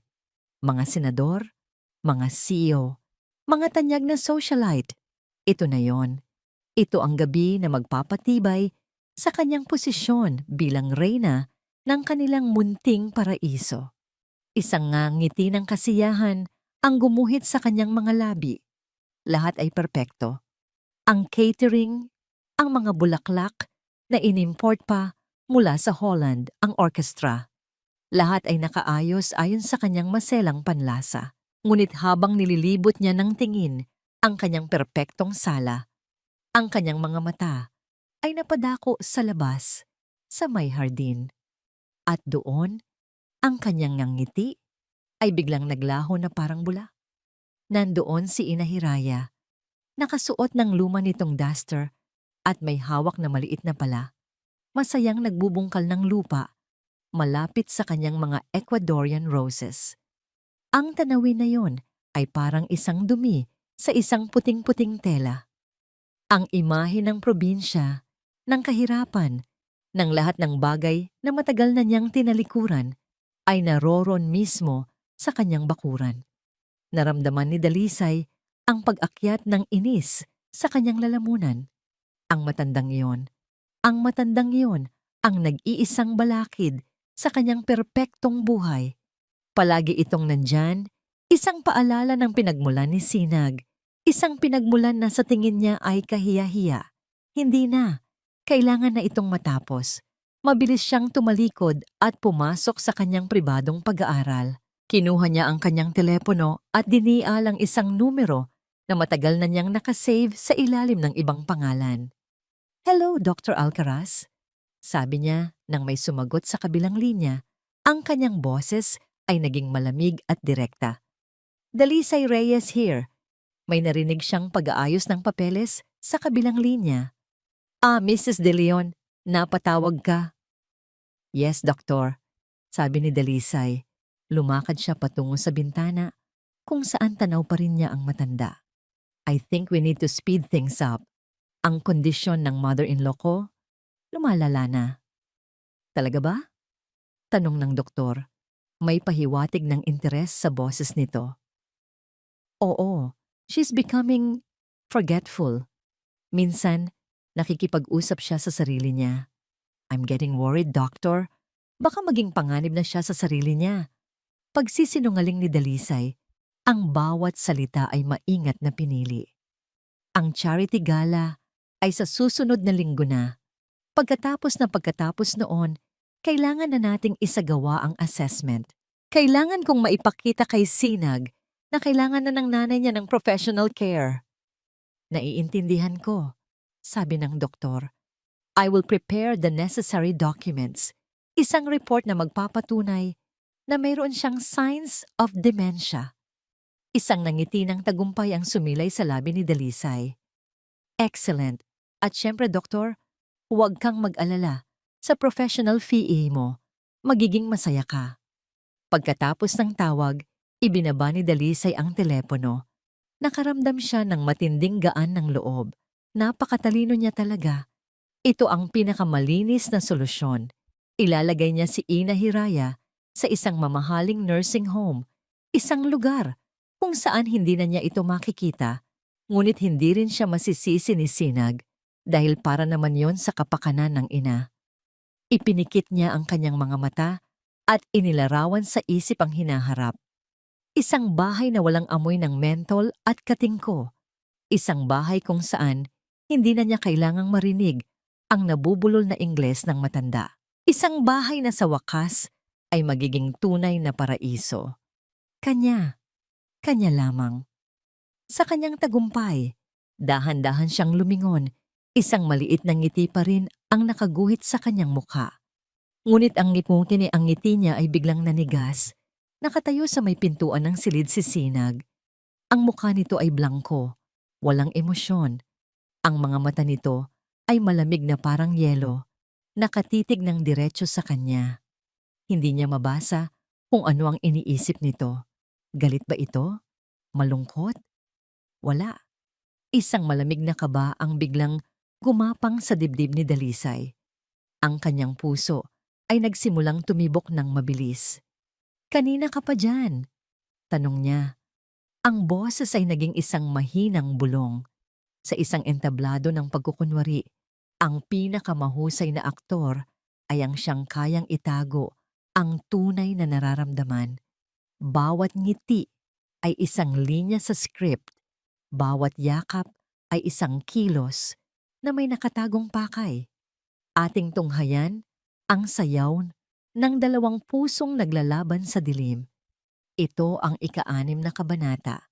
Mga senador, mga CEO, mga tanyag na socialite. Ito na yon. Ito ang gabi na magpapatibay sa kanyang posisyon bilang reyna ng kanilang munting paraiso. Isang ngiti ng kasiyahan ang gumuhit sa kanyang mga labi. Lahat ay perpekto. Ang catering, ang mga bulaklak na inimport pa mula sa Holland, ang orchestra. Lahat ay nakaayos ayon sa kanyang maselang panlasa. Ngunit habang nililibot niya ng tingin ang kanyang perpektong sala, ang kanyang mga mata ay napadako sa labas, sa may hardin. At doon, ang kanyang ngiti ay biglang naglaho na parang bula. Nandoon si Ina Hiraya, nakasuot ng luma nitong duster at may hawak na maliit na pala. Masayang nagbubungkal ng lupa, malapit sa kanyang mga Ecuadorian roses. Ang tanawin na yon ay parang isang dumi sa isang puting-puting tela. Ang imahe ng probinsya, ng kahirapan, ng lahat ng bagay na matagal na niyang tinalikuran ay naroron mismo sa kanyang bakuran. Naramdaman ni Dalisay ang pag-akyat ng inis sa kanyang lalamunan. Ang matandang iyon ang nag-iisang balakid sa kanyang perpektong buhay. Palagi itong nandyan, isang paalala ng pinagmulan ni Sinag, isang pinagmulan na sa tingin niya ay kahiya-hiya. Hindi na, kailangan na itong matapos. Mabilis siyang tumalikod at pumasok sa kanyang pribadong pag-aaral. Kinuha niya ang kanyang telepono at dinial ang isang numero na matagal na niyang nakasave sa ilalim ng ibang pangalan. "Hello, Dr. Alcaraz," sabi niya nang may sumagot sa kabilang linya. Ang kanyang boses ay naging malamig at direkta. "Dalisay Reyes here." May narinig siyang pag-aayos ng papeles sa kabilang linya. Mrs. De Leon, napatawag ka." "Yes, Doktor," sabi ni Dalisay. Lumakad siya patungo sa bintana kung saan tanaw pa rin niya ang matanda. "I think we need to speed things up. Ang kondisyon ng mother-in-law ko, lumalala na." "Talaga ba?" tanong ng doktor. May pahiwatig ng interes sa boses nito. "Oo, she's becoming forgetful. Minsan, nakikipag-usap siya sa sarili niya. I'm getting worried, doctor. Baka maging panganib na siya sa sarili niya." Pagsisinungaling ni Dalisay, ang bawat salita ay maingat na pinili. Ang charity gala ay sa susunod na linggo na. Pagkatapos noon, kailangan na nating isagawa ang assessment. Kailangan kong maipakita kay Sinag na kailangan na ng nanay niya ng professional care. "Naiintindihan ko," sabi ng doktor. "I will prepare the necessary documents." Isang report na magpapatunay na mayroon siyang signs of dementia. Isang nangiti ng tagumpay ang sumilay sa labi ni Dalisay. "Excellent. At syempre, doktor, huwag kang mag-alala. Sa professional fee mo, magiging masaya ka." Pagkatapos ng tawag, Ibinaba ni Dalisay ang telepono. Nakaramdam siya ng matinding gaan ng loob. Napakatalino niya talaga. Ito ang pinakamalinis na solusyon. Ilalagay niya si Ina Hiraya sa isang mamahaling nursing home, isang lugar kung saan hindi na niya ito makikita, ngunit hindi rin siya masisisi ni Sinag dahil para naman yon sa kapakanan ng ina. Ipinikit niya ang kanyang mga mata at inilarawan sa isip ang hinaharap. Isang bahay na walang amoy ng mentol at katingko. Isang bahay kung saan hindi na niya kailangang marinig ang nabubulol na Ingles ng matanda. Isang bahay na sa wakas ay magiging tunay na paraiso. Kanya lamang. Sa kanyang tagumpay, dahan-dahan siyang lumingon, isang maliit na ngiti pa rin ang nakaguhit sa kanyang mukha. Ngunit ang ngiti niya ay biglang nanigas. Nakatayo sa may pintuan ng silid si Sinag. Ang mukha nito ay blangko, walang emosyon. Ang mga mata nito ay malamig na parang yelo, nakatitig ng diretso sa kanya. Hindi niya mabasa kung ano ang iniisip nito. Galit ba ito? Malungkot? Wala. Isang malamig na kaba ang biglang gumapang sa dibdib ni Dalisay. Ang kanyang puso ay nagsimulang tumibok ng mabilis. Kanina ka pa dyan? Tanong niya. Ang boses ay naging isang mahinang bulong. Sa isang entablado ng pagkukunwari, ang pinakamahusay na aktor ay ang siyang kayang itago ang tunay na nararamdaman. Bawat ngiti ay isang linya sa script. Bawat yakap ay isang kilos na may nakatagong pakay. Ating tunghayan ang sayaw ng dalawang pusong naglalaban sa dilim. Ito ang ika-6 na kabanata.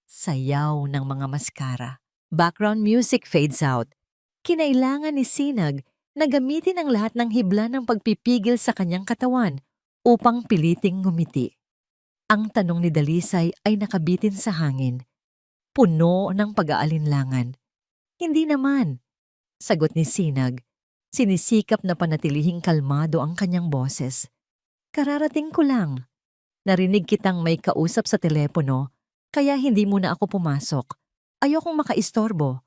Sayaw ng mga maskara. Background music fades out. Kinailangan ni Sinag na gamitin ang lahat ng hibla ng pagpipigil sa kanyang katawan upang piliting ngumiti. Ang tanong ni Dalisay ay nakabitin sa hangin. Puno ng pag-aalinlangan. Hindi naman. Sagot ni Sinag. Sinisikap na panatilihing kalmado ang kanyang boses. Kararating ko lang. Narinig kitang may kausap sa telepono, kaya hindi muna ako pumasok. Ayokong makaistorbo.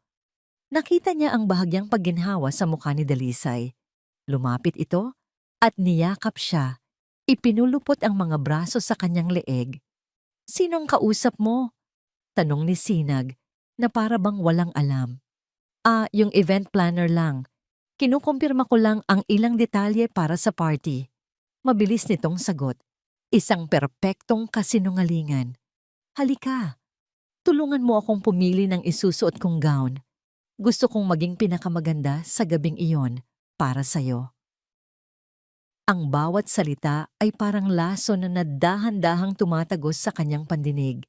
Nakita niya ang bahagyang pagginhawa sa mukha ni Dalisay. Lumapit ito at niyakap siya. Ipinulupot ang mga braso sa kanyang leeg. Sinong kausap mo? Tanong ni Sinag na para bang walang alam. Yung event planner lang. Kinukumpirma ko lang ang ilang detalye para sa party. Mabilis nitong sagot. Isang perpektong kasinungalingan. Halika, tulungan mo akong pumili ng isusuot kong gown. Gusto kong maging pinakamaganda sa gabing iyon para sa'yo. Ang bawat salita ay parang laso na nadahan-dahang tumatagos sa kanyang pandinig.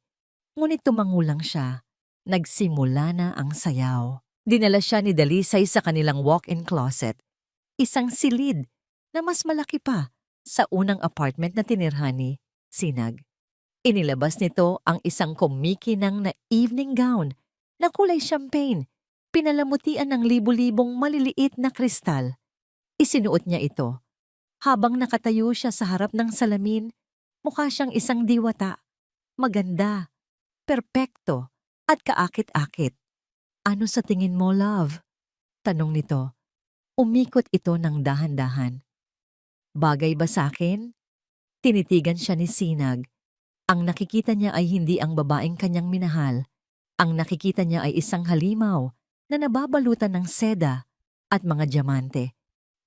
Ngunit tumangulang siya. Nagsimula na ang sayaw. Dinala siya ni Dalisay sa kanilang walk-in closet. Isang silid na mas malaki pa sa unang apartment na tinirhan ni Sinag. Inilabas nito ang isang kumikinang na evening gown na kulay champagne, pinalamutian ng libu-libong maliliit na kristal. Isinuot niya ito. Habang nakatayo siya sa harap ng salamin, mukha siyang isang diwata. Maganda, perpekto, at kaakit-akit. Ano sa tingin mo, love? Tanong nito. Umikot ito ng dahan-dahan. Bagay ba sa akin? Tinitigan siya ni Sinag. Ang nakikita niya ay hindi ang babaeng kanyang minahal. Ang nakikita niya ay isang halimaw na nababalutan ng seda at mga diamante.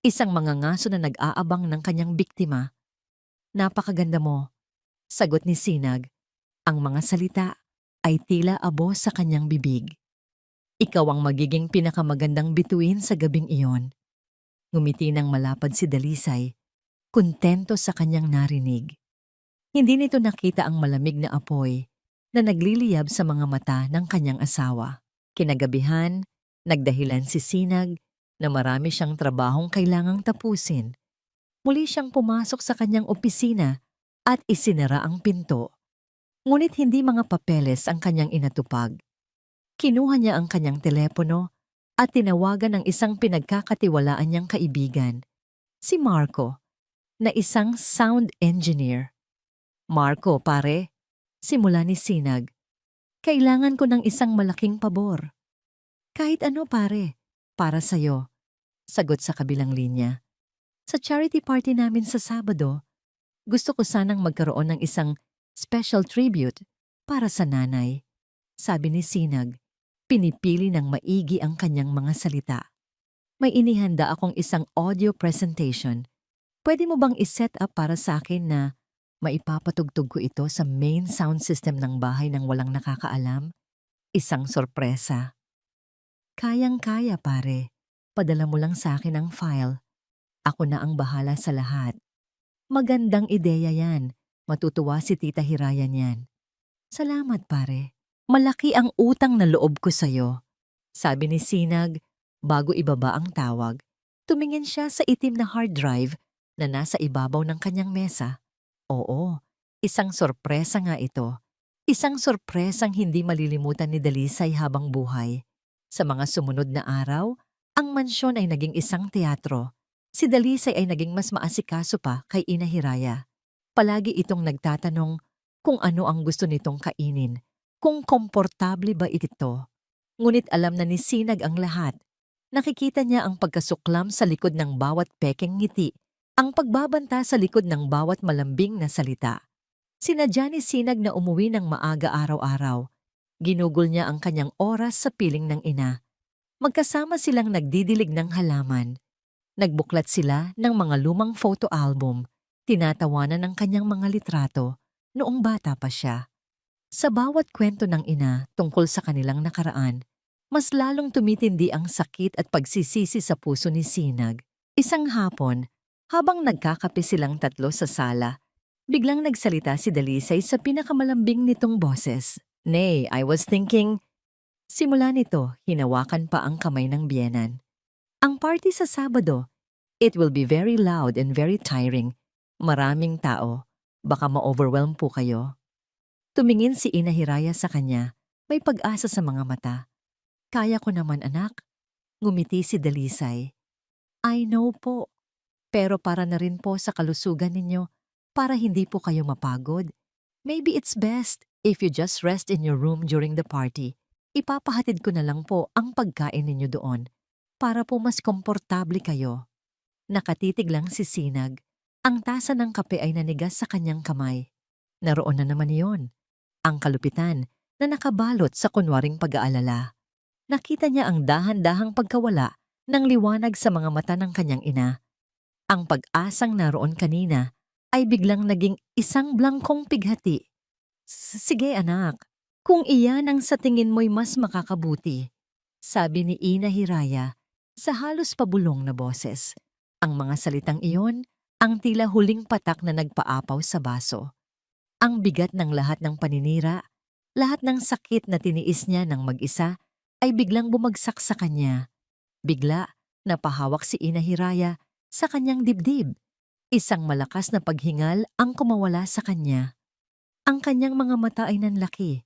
Isang mangangaso na nag-aabang ng kanyang biktima. Napakaganda mo, sagot ni Sinag. Ang mga salita ay tila abo sa kanyang bibig. Ikaw ang magiging pinakamagandang bituin sa gabing iyon. Ngumiti ng malapad si Dalisay, kontento sa kanyang narinig. Hindi nito nakita ang malamig na apoy na nagliliyab sa mga mata ng kanyang asawa. Kinagabihan, nagdahilan si Sinag na marami siyang trabahong kailangang tapusin. Muli siyang pumasok sa kanyang opisina at isinara ang pinto. Ngunit hindi mga papeles ang kanyang inatupag. Kinuha niya ang kanyang telepono at tinawagan ng isang pinagkakatiwalaan niyang kaibigan, si Marco, na isang sound engineer. Marco, pare, Simula ni Sinag, kailangan ko ng isang malaking pabor. Kahit ano pare, para sa'yo. Sagot sa kabilang linya. Sa charity party namin sa Sabado, gusto ko sanang magkaroon ng isang special tribute para sa nanay. Sabi ni Sinag, pinipili ng maigi ang kanyang mga salita. May inihanda akong isang audio presentation. Pwede mo bang iset up para sa akin na maipapatugtog ko ito sa main sound system ng bahay nang walang nakakaalam? Isang sorpresa. Kayang-kaya pare. Padala mo lang sa akin ang file. Ako na ang bahala sa lahat. Magandang ideya yan. Matutuwa si Tita Hiraya niyan. Salamat pare. Malaki ang utang na loob ko sa'yo. Sabi ni Sinag, bago ibaba ang tawag. Tumingin siya sa itim na hard drive na nasa ibabaw ng kanyang mesa. Oo, isang sorpresa nga ito. Isang sorpresang hindi malilimutan ni Dalisay habang buhay. Sa mga sumunod na araw, ang mansyon ay naging isang teatro. Si Dalisay ay naging mas maasikaso pa kay Ina Hiraya. Palagi itong nagtatanong kung ano ang gusto nitong kainin, kung komportable ba ito. Ngunit alam na ni Sinag ang lahat. Nakikita niya ang pagkasuklam sa likod ng bawat pekeng ngiti, ang pagbabanta sa likod ng bawat malambing na salita. Sinadya ni Sinag na umuwi ng maaga araw-araw. Ginugol niya ang kanyang oras sa piling ng ina. Magkasama silang nagdidilig ng halaman. Nagbuklat sila ng mga lumang photo album, tinatawanan ng kanyang mga litrato noong bata pa siya. Sa bawat kwento ng ina tungkol sa kanilang nakaraan, mas lalong tumitindi ang sakit at pagsisisi sa puso ni Sinag. Isang hapon, habang nagkakape silang tatlo sa sala, biglang nagsalita si Dalisay sa pinakamalambing nitong boses. Nay, I was thinking. Simula nito, hinawakan pa ang kamay ng biyenan. Ang party sa Sabado, it will be very loud and very tiring. Maraming tao. Baka ma-overwhelm po kayo. Tumingin si Ina Hiraya sa kanya, may pag-asa sa mga mata. Kaya ko naman anak. Ngumiti si Dalisay. I know po. Pero para na rin po sa kalusugan ninyo, para hindi po kayo mapagod. Maybe it's best if you just rest in your room during the party. Ipapahatid ko na lang po ang pagkain ninyo doon para po mas komportable kayo. Nakatitig lang si Sinag. Ang tasa ng kape ay nanigas sa kanyang kamay. Naroon na naman iyon. Ang kalupitan na nakabalot sa kunwaring pag-aalala. Nakita niya ang dahan-dahang pagkawala ng liwanag sa mga mata ng kanyang ina. Ang pag-asang naroon kanina ay biglang naging isang blangkong pighati. Sige anak, kung iyan ang sa tingin mo'y mas makakabuti, sabi ni Ina Hiraya sa halos pabulong na boses. Ang mga salitang iyon, ang tila huling patak na nagpaapaw sa baso. Ang bigat ng lahat ng paninira, lahat ng sakit na tiniis niya ng mag-isa, ay biglang bumagsak sa kanya. Bigla, napahawak si Ina Hiraya sa kanyang dibdib. Isang malakas na paghingal ang kumawala sa kanya. Ang kanyang mga mata ay nanlaki,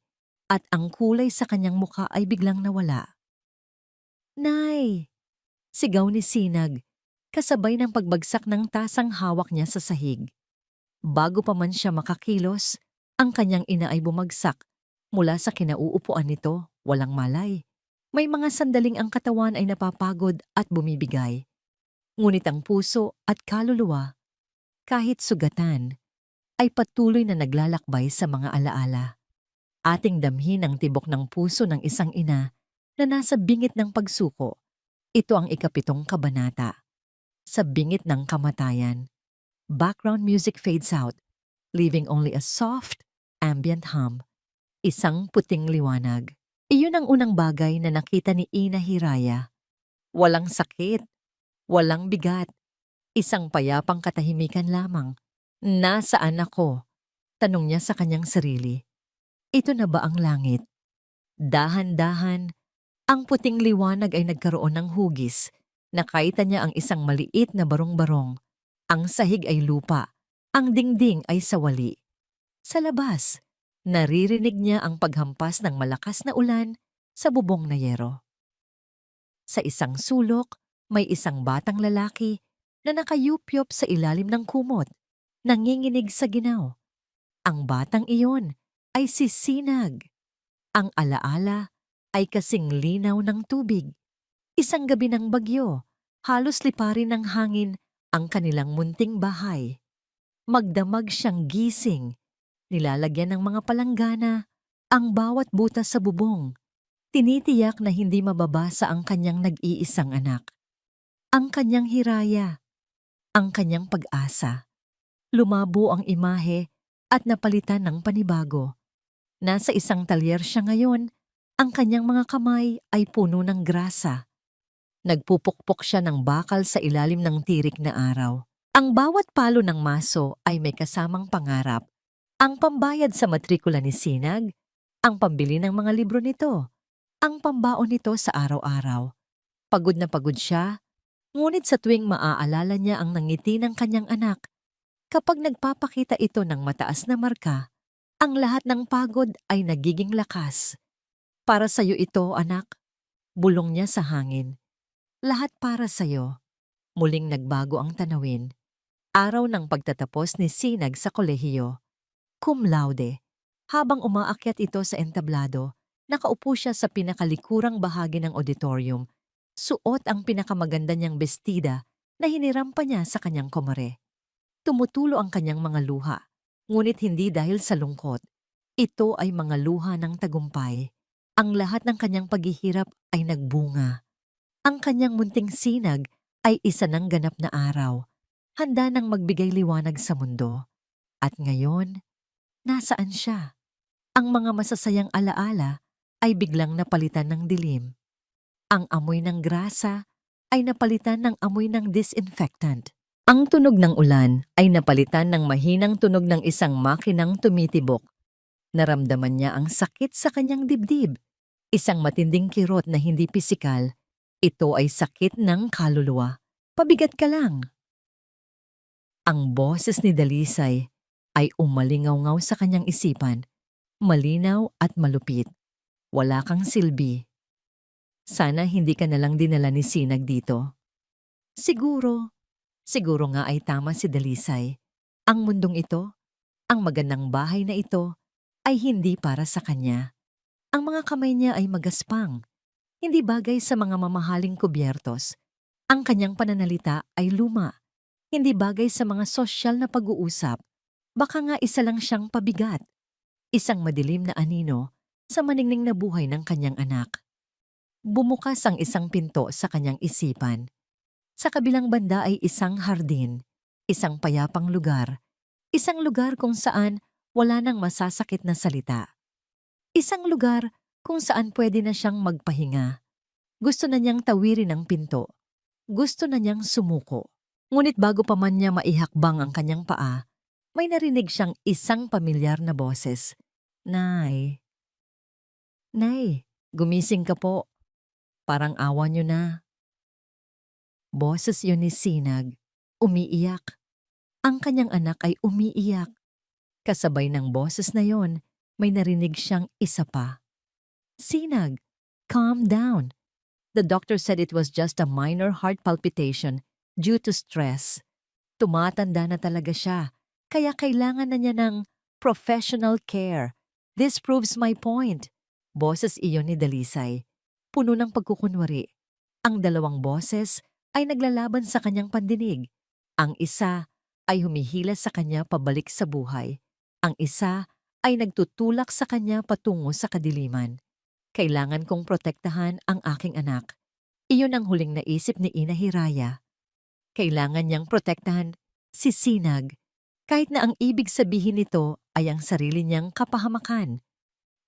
at ang kulay sa kanyang muka ay biglang nawala. Nay! Sigaw ni Sinag, kasabay ng pagbagsak ng tasang hawak niya sa sahig. Bago pa man siya makakilos, ang kanyang ina ay bumagsak. Mula sa kinauupuan nito, walang malay. May mga sandaling ang katawan ay napapagod at bumibigay. Ngunit ang puso at kaluluwa, kahit sugatan, ay patuloy na naglalakbay sa mga alaala. Ating damhin ang tibok ng puso ng isang ina na nasa bingit ng pagsuko. Ito ang ikapitong kabanata. Sa bingit ng kamatayan. Background music fades out, leaving only a soft, ambient hum. Isang puting liwanag. Iyon ang unang bagay na nakita ni Ina Hiraya. Walang sakit, walang bigat. Isang payapang katahimikan lamang. Nasaan ako? Tanong niya sa kanyang sarili. Ito na ba ang langit? Dahan-dahan, ang puting liwanag ay nagkaroon ng hugis. Nakita niya ang isang maliit na barong-barong. Ang sahig ay lupa, ang dingding ay sawali. Sa labas, naririnig niya ang paghampas ng malakas na ulan sa bubong na yero. Sa isang sulok, may isang batang lalaki na nakayupyop sa ilalim ng kumot, nanginginig sa ginaw. Ang batang iyon ay si Sinag. Ang alaala ay kasing linaw ng tubig. Isang gabi ng bagyo, halos liparin ng hangin ang kanilang munting bahay. Magdamag siyang gising, nilalagyan ng mga palanggana ang bawat butas sa bubong. Tinitiyak na hindi mababasa ang kanyang nag-iisang anak. Ang kanyang hiraya, ang kanyang pag-asa. Lumabo ang imahe at napalitan ng panibago. Nasa isang talyer siya ngayon, ang kanyang mga kamay ay puno ng grasa. Nagpupukpok siya ng bakal sa ilalim ng tirik na araw. Ang bawat palo ng maso ay may kasamang pangarap. Ang pambayad sa matrikula ni Sinag, ang pambili ng mga libro nito, ang pambaon nito sa araw-araw. Pagod na pagod siya, ngunit sa tuwing maaalala niya ang nangiti ng kanyang anak, kapag nagpapakita ito ng mataas na marka, ang lahat ng pagod ay nagiging lakas. Para sa'yo ito, anak, bulong niya sa hangin. Lahat para sa'yo. Muling nagbago ang tanawin. Araw ng pagtatapos ni Sinag sa kolehiyo. Cum laude. Habang umaakyat ito sa entablado, nakaupo siya sa pinakalikurang bahagi ng auditorium. Suot ang pinakamaganda niyang bestida na hiniram pa niya sa kanyang komore. Tumutulo ang kanyang mga luha, ngunit hindi dahil sa lungkot. Ito ay mga luha ng tagumpay. Ang lahat ng kanyang paghihirap ay nagbunga. Ang kanyang munting sinag ay isa ng ganap na araw, handa nang magbigay liwanag sa mundo. At ngayon, nasaan siya? Ang mga masasayang alaala ay biglang napalitan ng dilim. Ang amoy ng grasa ay napalitan ng amoy ng disinfectant. Ang tunog ng ulan ay napalitan ng mahinang tunog ng isang makinang tumitibok. Naramdaman niya ang sakit sa kanyang dibdib. Isang matinding kirot na hindi pisikal. Ito ay sakit ng kaluluwa. Pabigat ka lang. Ang boses ni Dalisay ay umalingaw-ngaw sa kanyang isipan. Malinaw at malupit. Wala kang silbi. Sana hindi ka nalang dinala ni Sinag dito. Siguro nga ay tama si Dalisay. Ang mundong ito, ang magandang bahay na ito, ay hindi para sa kanya. Ang mga kamay niya ay magaspang. Hindi bagay sa mga mamahaling kubyertos. Ang kanyang pananalita ay luma. Hindi bagay sa mga sosyal na pag-uusap. Baka nga isa lang siyang pabigat. Isang madilim na anino sa maningning na buhay ng kanyang anak. Bumukas ang isang pinto sa kanyang isipan. Sa kabilang banda ay isang hardin, isang payapang lugar, isang lugar kung saan wala nang masasakit na salita. Isang lugar kung saan pwede na siyang magpahinga. Gusto na niyang tawirin ang pinto. Gusto na niyang sumuko. Ngunit bago pa man niya maihakbang ang kanyang paa, may narinig siyang isang pamilyar na boses. Nay, gumising ka po. Parang awa niyo na. Boses yun ni Sinag, umiiyak. Ang kanyang anak ay umiiyak. Kasabay ng boses na yon, may narinig siyang isa pa. Sinag, calm down. The doctor said it was just a minor heart palpitation due to stress. Tumatanda na talaga siya, kaya kailangan na niya ng professional care. This proves my point. Boses iyon ni Dalisay, puno ng pagkukunwari. Ang dalawang boses ay naglalaban sa kanyang pandinig. Ang isa ay humihila sa kanya pabalik sa buhay. Ang isa ay nagtutulak sa kanya patungo sa kadiliman. Kailangan kong protektahan ang aking anak. Iyon ang huling naisip ni Ina Hiraya. Kailangan niyang protektahan si Sinag, kahit na ang ibig sabihin nito ay ang sarili niyang kapahamakan.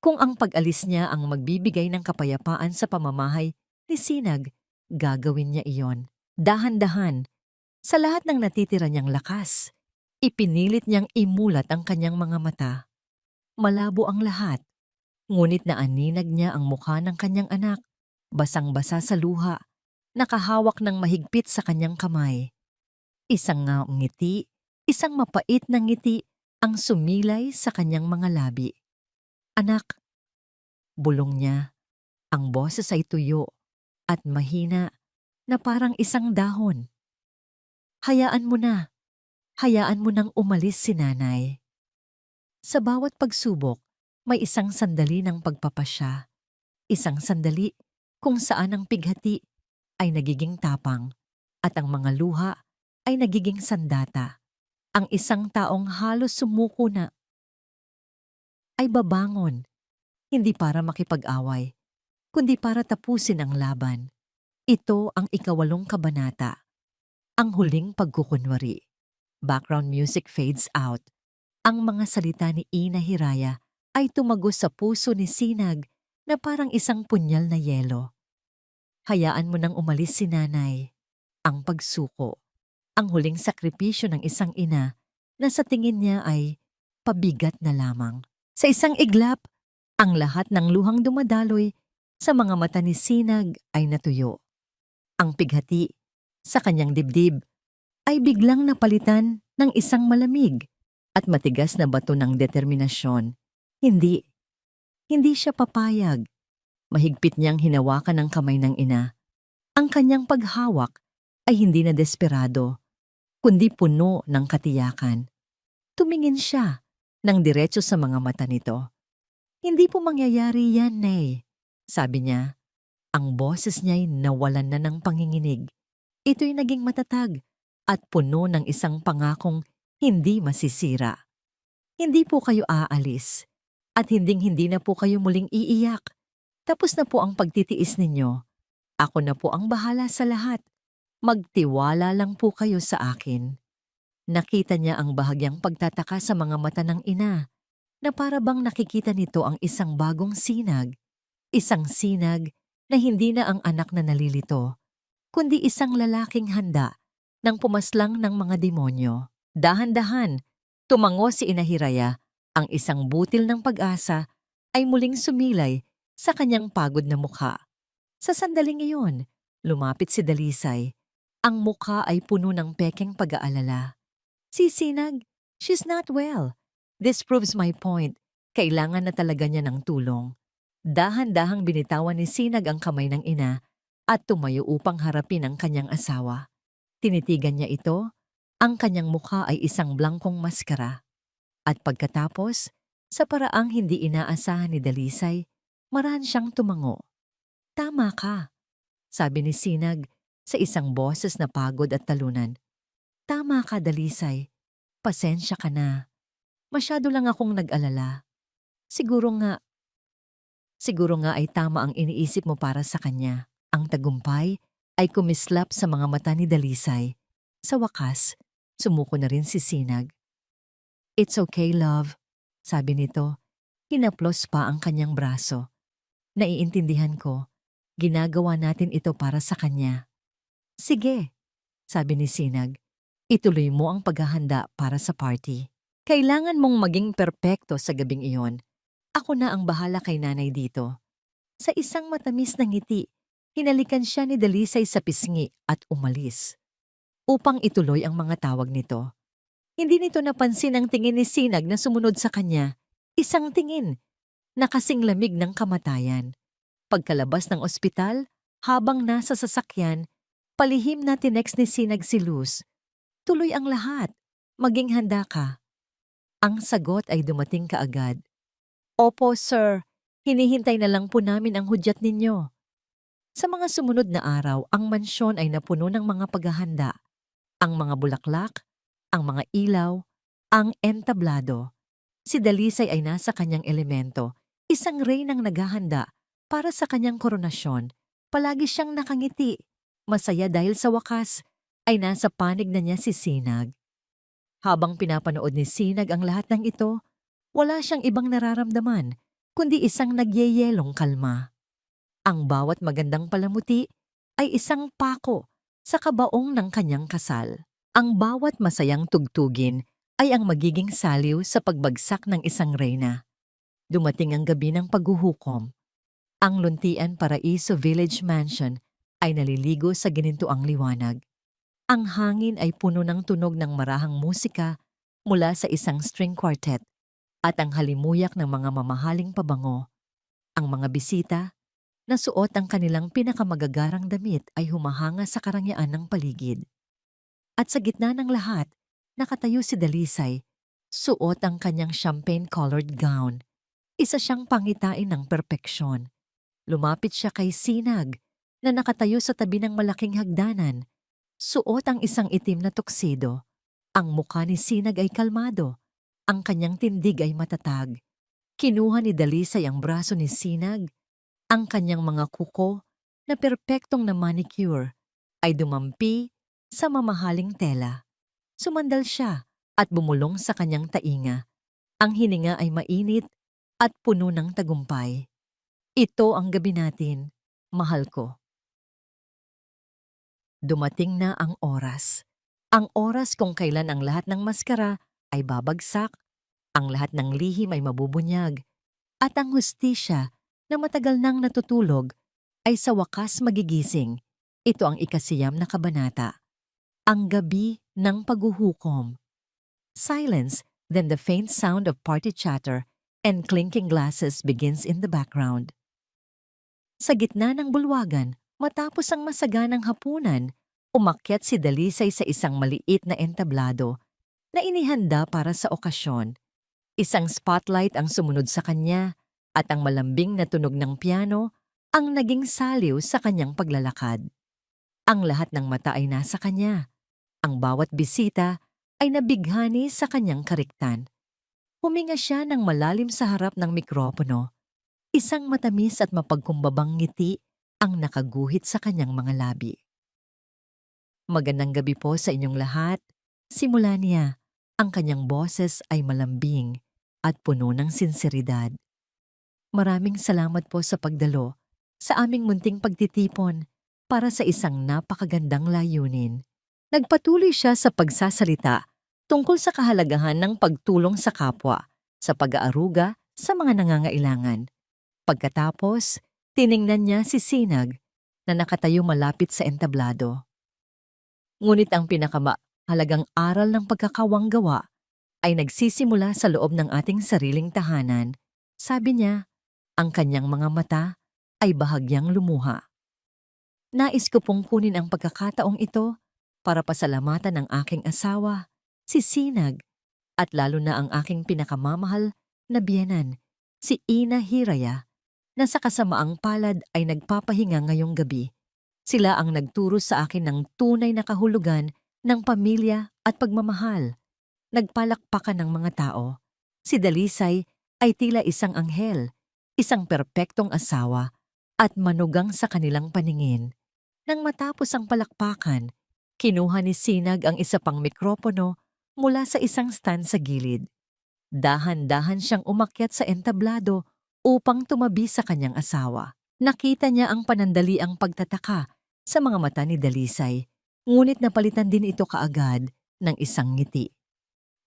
Kung ang pag-alis niya ang magbibigay ng kapayapaan sa pamamahay ni Sinag, gagawin niya iyon. Dahan-dahan, sa lahat ng natitira niyang lakas, ipinilit niyang imulat ang kanyang mga mata. Malabo ang lahat, ngunit naaninag niya ang mukha ng kanyang anak, basang-basa sa luha, nakahawak ng mahigpit sa kanyang kamay. Isang ngiti, isang mapait na ngiti ang sumilay sa kanyang mga labi. Anak, bulong niya, ang boses ay tuyo at mahina na parang isang dahon. Hayaan mo nang umalis si nanay. Sa bawat pagsubok, May isang sandali ng pagpapasya, isang sandali kung saan ang pighati ay nagiging tapang at ang mga luha ay nagiging sandata. Ang isang taong halos sumuko na ay babangon, hindi para makipag-away, kundi para tapusin ang laban. Ito ang ikawalong kabanata, ang huling pagkukunwari. Background music fades out. Ang mga salita ni Ina Hiraya ay tumagos sa puso ni Sinag na parang isang punyal na yelo. Hayaan mo nang umalis si nanay. Ang pagsuko. Ang huling sakripisyo ng isang ina na sa tingin niya ay pabigat na lamang. Sa isang iglap, ang lahat ng luhang dumadaloy sa mga mata ni Sinag ay natuyo. Ang pighati sa kanyang dibdib ay biglang napalitan ng isang malamig at matigas na bato ng determinasyon. Hindi siya papayag. Mahigpit niyang hinawakan ang kamay ng ina. Ang kanyang paghawak ay hindi na desperado, kundi puno ng katiyakan. Tumingin siya ng diretso sa mga mata nito. Hindi po mangyayari yan, Nay. Sabi niya. Ang boses niya'y nawalan na ng panginginig. Ito'y naging matatag at puno ng isang pangakong hindi masisira. Hindi po kayo aalis at hinding-hindi na po kayo muling iiyak. Tapos na po ang pagtitiis ninyo. Ako na po ang bahala sa lahat. Magtiwala lang po kayo sa akin. Nakita niya ang bahagyang pagtataka sa mga mata ng ina na para bang nakikita nito ang isang bagong sinag. Isang sinag na hindi na ang anak na nalilito, kundi isang lalaking handa nang pumaslang ng mga demonyo. Dahan-dahan, tumango si Ina Hiraya, ang isang butil ng pag-asa ay muling sumilay sa kanyang pagod na mukha. Sa sandaling iyon, lumapit si Dalisay. Ang mukha ay puno ng pekeng pag-aalala. Si Sinag, she's not well. This proves my point. Kailangan na talaga niya ng tulong. Dahan-dahang binitawan ni Sinag ang kamay ng ina at tumayo upang harapin ang kanyang asawa. Tinitigan niya ito, ang kanyang mukha ay isang blangkong maskara. At pagkatapos, sa paraang hindi inaasahan ni Dalisay, marahan siyang tumango. Tama ka, sabi ni Sinag sa isang boses na pagod at talunan. Tama ka, Dalisay. Pasensya ka na. Masyado lang akong nag-alala. Siguro nga ay tama ang iniisip mo para sa kanya. Ang tagumpay ay kumislap sa mga mata ni Dalisay. Sa wakas, sumuko na rin si Sinag. It's okay, love, sabi nito. Hinaplos pa ang kanyang braso. Naiintindihan ko. Ginagawa natin ito para sa kanya. Sige, sabi ni Sinag. Ituloy mo ang paghahanda para sa party. Kailangan mong maging perpekto sa gabing iyon. Ako na ang bahala kay nanay dito. Sa isang matamis na ngiti, hinalikan siya ni Dalisay sa pisngi at umalis. Upang ituloy ang mga tawag nito. Hindi nito napansin ang tingin ni Sinag na sumunod sa kanya. Isang tingin na kasing lamig ng kamatayan. Pagkalabas ng ospital, habang nasa sasakyan, palihim na tinext ni Sinag si Luz. Tuloy ang lahat. Maging handa ka. Ang sagot ay dumating kaagad. Opo, sir. Hinihintay na lang po namin ang hudyat ninyo. Sa mga sumunod na araw, ang mansyon ay napuno ng mga paghahanda. Ang mga bulaklak, ang mga ilaw, ang entablado. Si Dalisay ay nasa kanyang elemento, isang reynang naghahanda para sa kanyang koronasyon. Palagi siyang nakangiti. Masaya dahil sa wakas ay nasa panig na niya si Sinag. Habang pinapanood ni Sinag ang lahat ng ito, wala siyang ibang nararamdaman, kundi isang nagyeyelong kalma. Ang bawat magandang palamuti ay isang pako sa kabaong ng kanyang kasal. Ang bawat masayang tugtugin ay ang magiging saliw sa pagbagsak ng isang reyna. Dumating ang gabi ng paghuhukom. Ang Luntian Paraiso Village Mansion ay naliligo sa ginintuang liwanag. Ang hangin ay puno ng tunog ng marahang musika mula sa isang string quartet at ang halimuyak ng mga mamahaling pabango. Ang mga bisita na suot ang kanilang pinakamagagarang damit ay humahanga sa karangyaan ng paligid. At sa gitna ng lahat, nakatayo si Dalisay, suot ang kanyang champagne-colored gown. Isa siyang pangitain ng perpeksyon. Lumapit siya kay Sinag na nakatayo sa tabi ng malaking hagdanan. Suot ang isang itim na tuxedo. Ang mukha ni Sinag ay kalmado. Ang kanyang tindig ay matatag. Kinuha ni Dalisay ang braso ni Sinag. Ang kanyang mga kuko na perpektong na manicure ay dumampi sa mamahaling tela. Sumandal siya at bumulong sa kanyang tainga. Ang hininga ay mainit at puno ng tagumpay. Ito ang gabi natin, mahal ko. Dumating na ang oras. Ang oras kung kailan ang lahat ng maskara ay babagsak, ang lahat ng lihim ay mabubunyag, at ang hustisya na matagal nang natutulog ay sa wakas magigising. Ito ang ikasiyam na kabanata. Ang gabi ng paghuhukom. Silence, then the faint sound of party chatter and clinking glasses begins in the background. Sa gitna ng bulwagan, matapos ang masaganang hapunan, umakyat si Dalisay sa isang maliit na entablado na inihanda para sa okasyon. Isang spotlight ang sumunod sa kanya at ang malambing na tunog ng piano ang naging saliw sa kanyang paglalakad. Ang lahat ng mata ay nasa kanya. Ang bawat bisita ay nabighani sa kanyang kariktan. Huminga siya ng malalim sa harap ng mikropono. Isang matamis at mapagkumbabang ngiti ang nakaguhit sa kanyang mga labi. Magandang gabi po sa inyong lahat. Simula niya, ang kanyang boses ay malambing at puno ng sinseridad. Maraming salamat po sa pagdalo sa aming munting pagtitipon para sa isang napakagandang layunin. Nagpatuloy siya sa pagsasalita tungkol sa kahalagahan ng pagtulong sa kapwa, sa pag-aaruga sa mga nangangailangan. Pagkatapos, tiningnan niya si Sinag na nakatayo malapit sa entablado. Ngunit ang pinakamahalagang aral ng pagkakawanggawa ay nagsisimula sa loob ng ating sariling tahanan. Sabi niya, ang kanyang mga mata ay bahagyang lumuha. Nais ko pong kunin ang pagkakataong ito para pasalamatan ang aking asawa, si Sinag, at lalo na ang aking pinakamamahal na biyenan, si Ina Hiraya, na sa kasamaang palad ay nagpapahinga ngayong gabi. Sila ang nagturo sa akin ng tunay na kahulugan ng pamilya at pagmamahal. Nagpalakpakan ng mga tao. Si Dalisay ay tila isang anghel, isang perpektong asawa, at manugang sa kanilang paningin. Nang matapos ang palakpakan, kinuha ni Sinag ang isa pang mikropono mula sa isang stand sa gilid. Dahan-dahan siyang umakyat sa entablado upang tumabi sa kanyang asawa. Nakita niya ang panandaliang pagtataka sa mga mata ni Dalisay, ngunit napalitan din ito kaagad ng isang ngiti.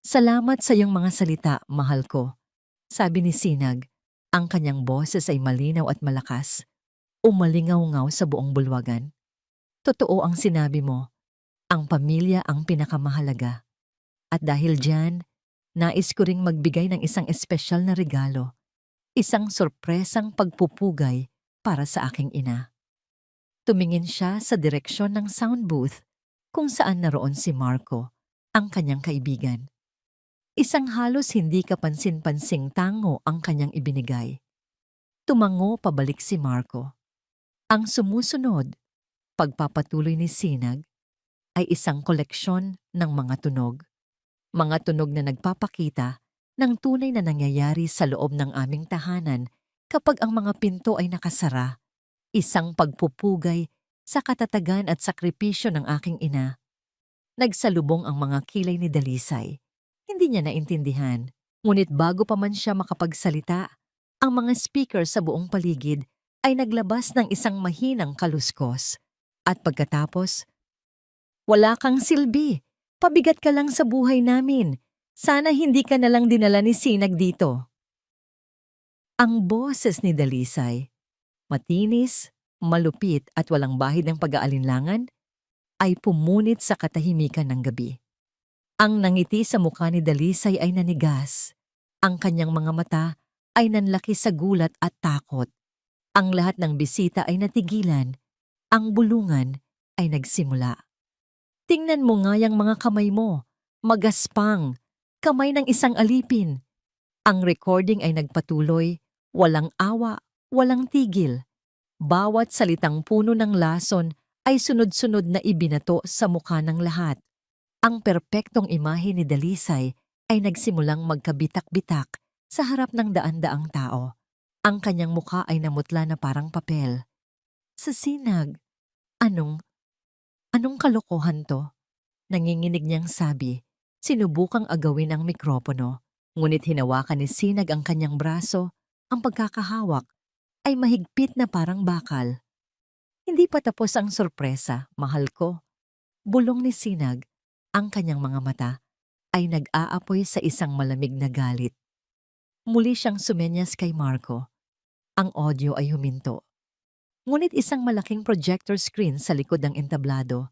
Salamat sa iyong mga salita, mahal ko, sabi ni Sinag. Ang kanyang boses ay malinaw at malakas. Umalingaw-ngaw sa buong bulwagan. Totoo ang sinabi mo. Ang pamilya ang pinakamahalaga. At dahil diyan, nais ko ring magbigay ng isang espesyal na regalo. Isang sorpresang pagpupugay para sa aking ina. Tumingin siya sa direksyon ng sound booth kung saan naroon si Marco, ang kanyang kaibigan. Isang halos hindi kapansin-pansing tango ang kanyang ibinigay. Tumango pabalik si Marco. Ang sumusunod, pagpapatuloy ni Sinag, ay isang koleksyon ng mga tunog. Mga tunog na nagpapakita ng tunay na nangyayari sa loob ng aming tahanan kapag ang mga pinto ay nakasara. Isang pagpupugay sa katatagan at sakripisyo ng aking ina. Nagsalubong ang mga kilay ni Dalisay. Hindi niya naintindihan. Ngunit bago pa man siya makapagsalita, ang mga speaker sa buong paligid ay naglabas ng isang mahinang kaluskos. At pagkatapos, wala kang silbi. Pabigat ka lang sa buhay namin. Sana hindi ka nalang dinala ni Sinag dito. Ang boses ni Dalisay, matinis, malupit at walang bahid ng pag-aalinlangan, ay pumunit sa katahimikan ng gabi. Ang nangiti sa mukha ni Dalisay ay nanigas. Ang kanyang mga mata ay nanlaki sa gulat at takot. Ang lahat ng bisita ay natigilan. Ang bulungan ay nagsimula. Tingnan mo nga yung mga kamay mo. Magaspang. Kamay ng isang alipin. Ang recording ay nagpatuloy Walang awa, walang tigil. Bawat salitang puno ng lason ay sunod-sunod na ibinato sa mukha ng lahat. Ang perpektong imahe ni Dalisay ay nagsimulang magkabitak-bitak sa harap ng daan-daang tao. Ang kanyang mukha ay namutla na parang papel. Sa sinag, anong, anong kalokohan to? Nanginginig niyang sabi. Sinubukang agawin ang mikropono, ngunit hinawakan ni Sinag ang kanyang braso. Ang pagkakahawak ay mahigpit na parang bakal. Hindi pa tapos ang sorpresa, mahal ko. Bulong ni Sinag, ang kanyang mga mata ay nag-aapoy sa isang malamig na galit. Muli siyang sumenyas kay Marco. Ang audio ay huminto. Ngunit isang malaking projector screen sa likod ng entablado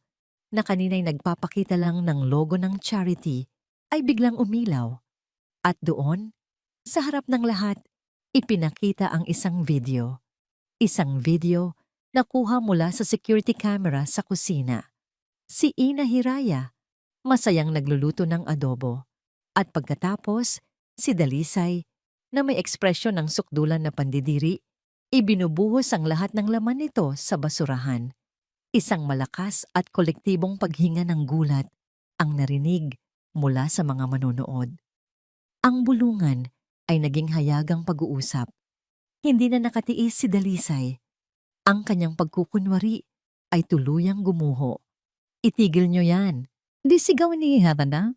na kanina'y nagpapakita lang ng logo ng charity ay biglang umilaw. At doon, sa harap ng lahat, ipinakita ang isang video. Isang video na kuha mula sa security camera sa kusina. Si Ina Hiraya, masayang nagluluto ng adobo. At pagkatapos, si Dalisay, na may ekspresyon ng sukdulan na pandidiri, ibinubuhos ang lahat ng laman nito sa basurahan. Isang malakas at kolektibong paghinga ng gulat ang narinig mula sa mga manonood. Ang bulungan ay naging hayagang pag-uusap. Hindi na nakatiis si Dalisay. Ang kanyang pagkukunwari ay tuluyang gumuho. Itigil niyo yan. Di sigaw ni Havana.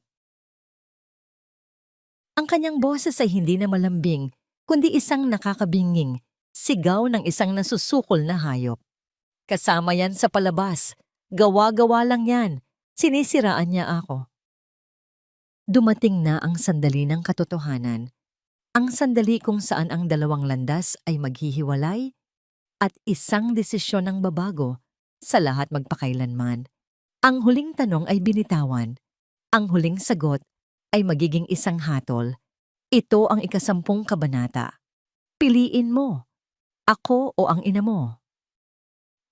Ang kanyang boses ay hindi na malambing, kundi isang nakakabinging, sigaw ng isang nasusukol na hayop. Kasama yan sa palabas. Gawa-gawa lang yan. Sinisiraan niya ako. Dumating na ang sandali ng katotohanan. Ang sandali kung saan ang dalawang landas ay maghihiwalay at isang desisyon ang babago sa lahat magpakailanman. Ang huling tanong ay binitawan. Ang huling sagot ay magiging isang hatol. Ito ang 10 kabanata. Piliin mo. Ako o ang ina mo.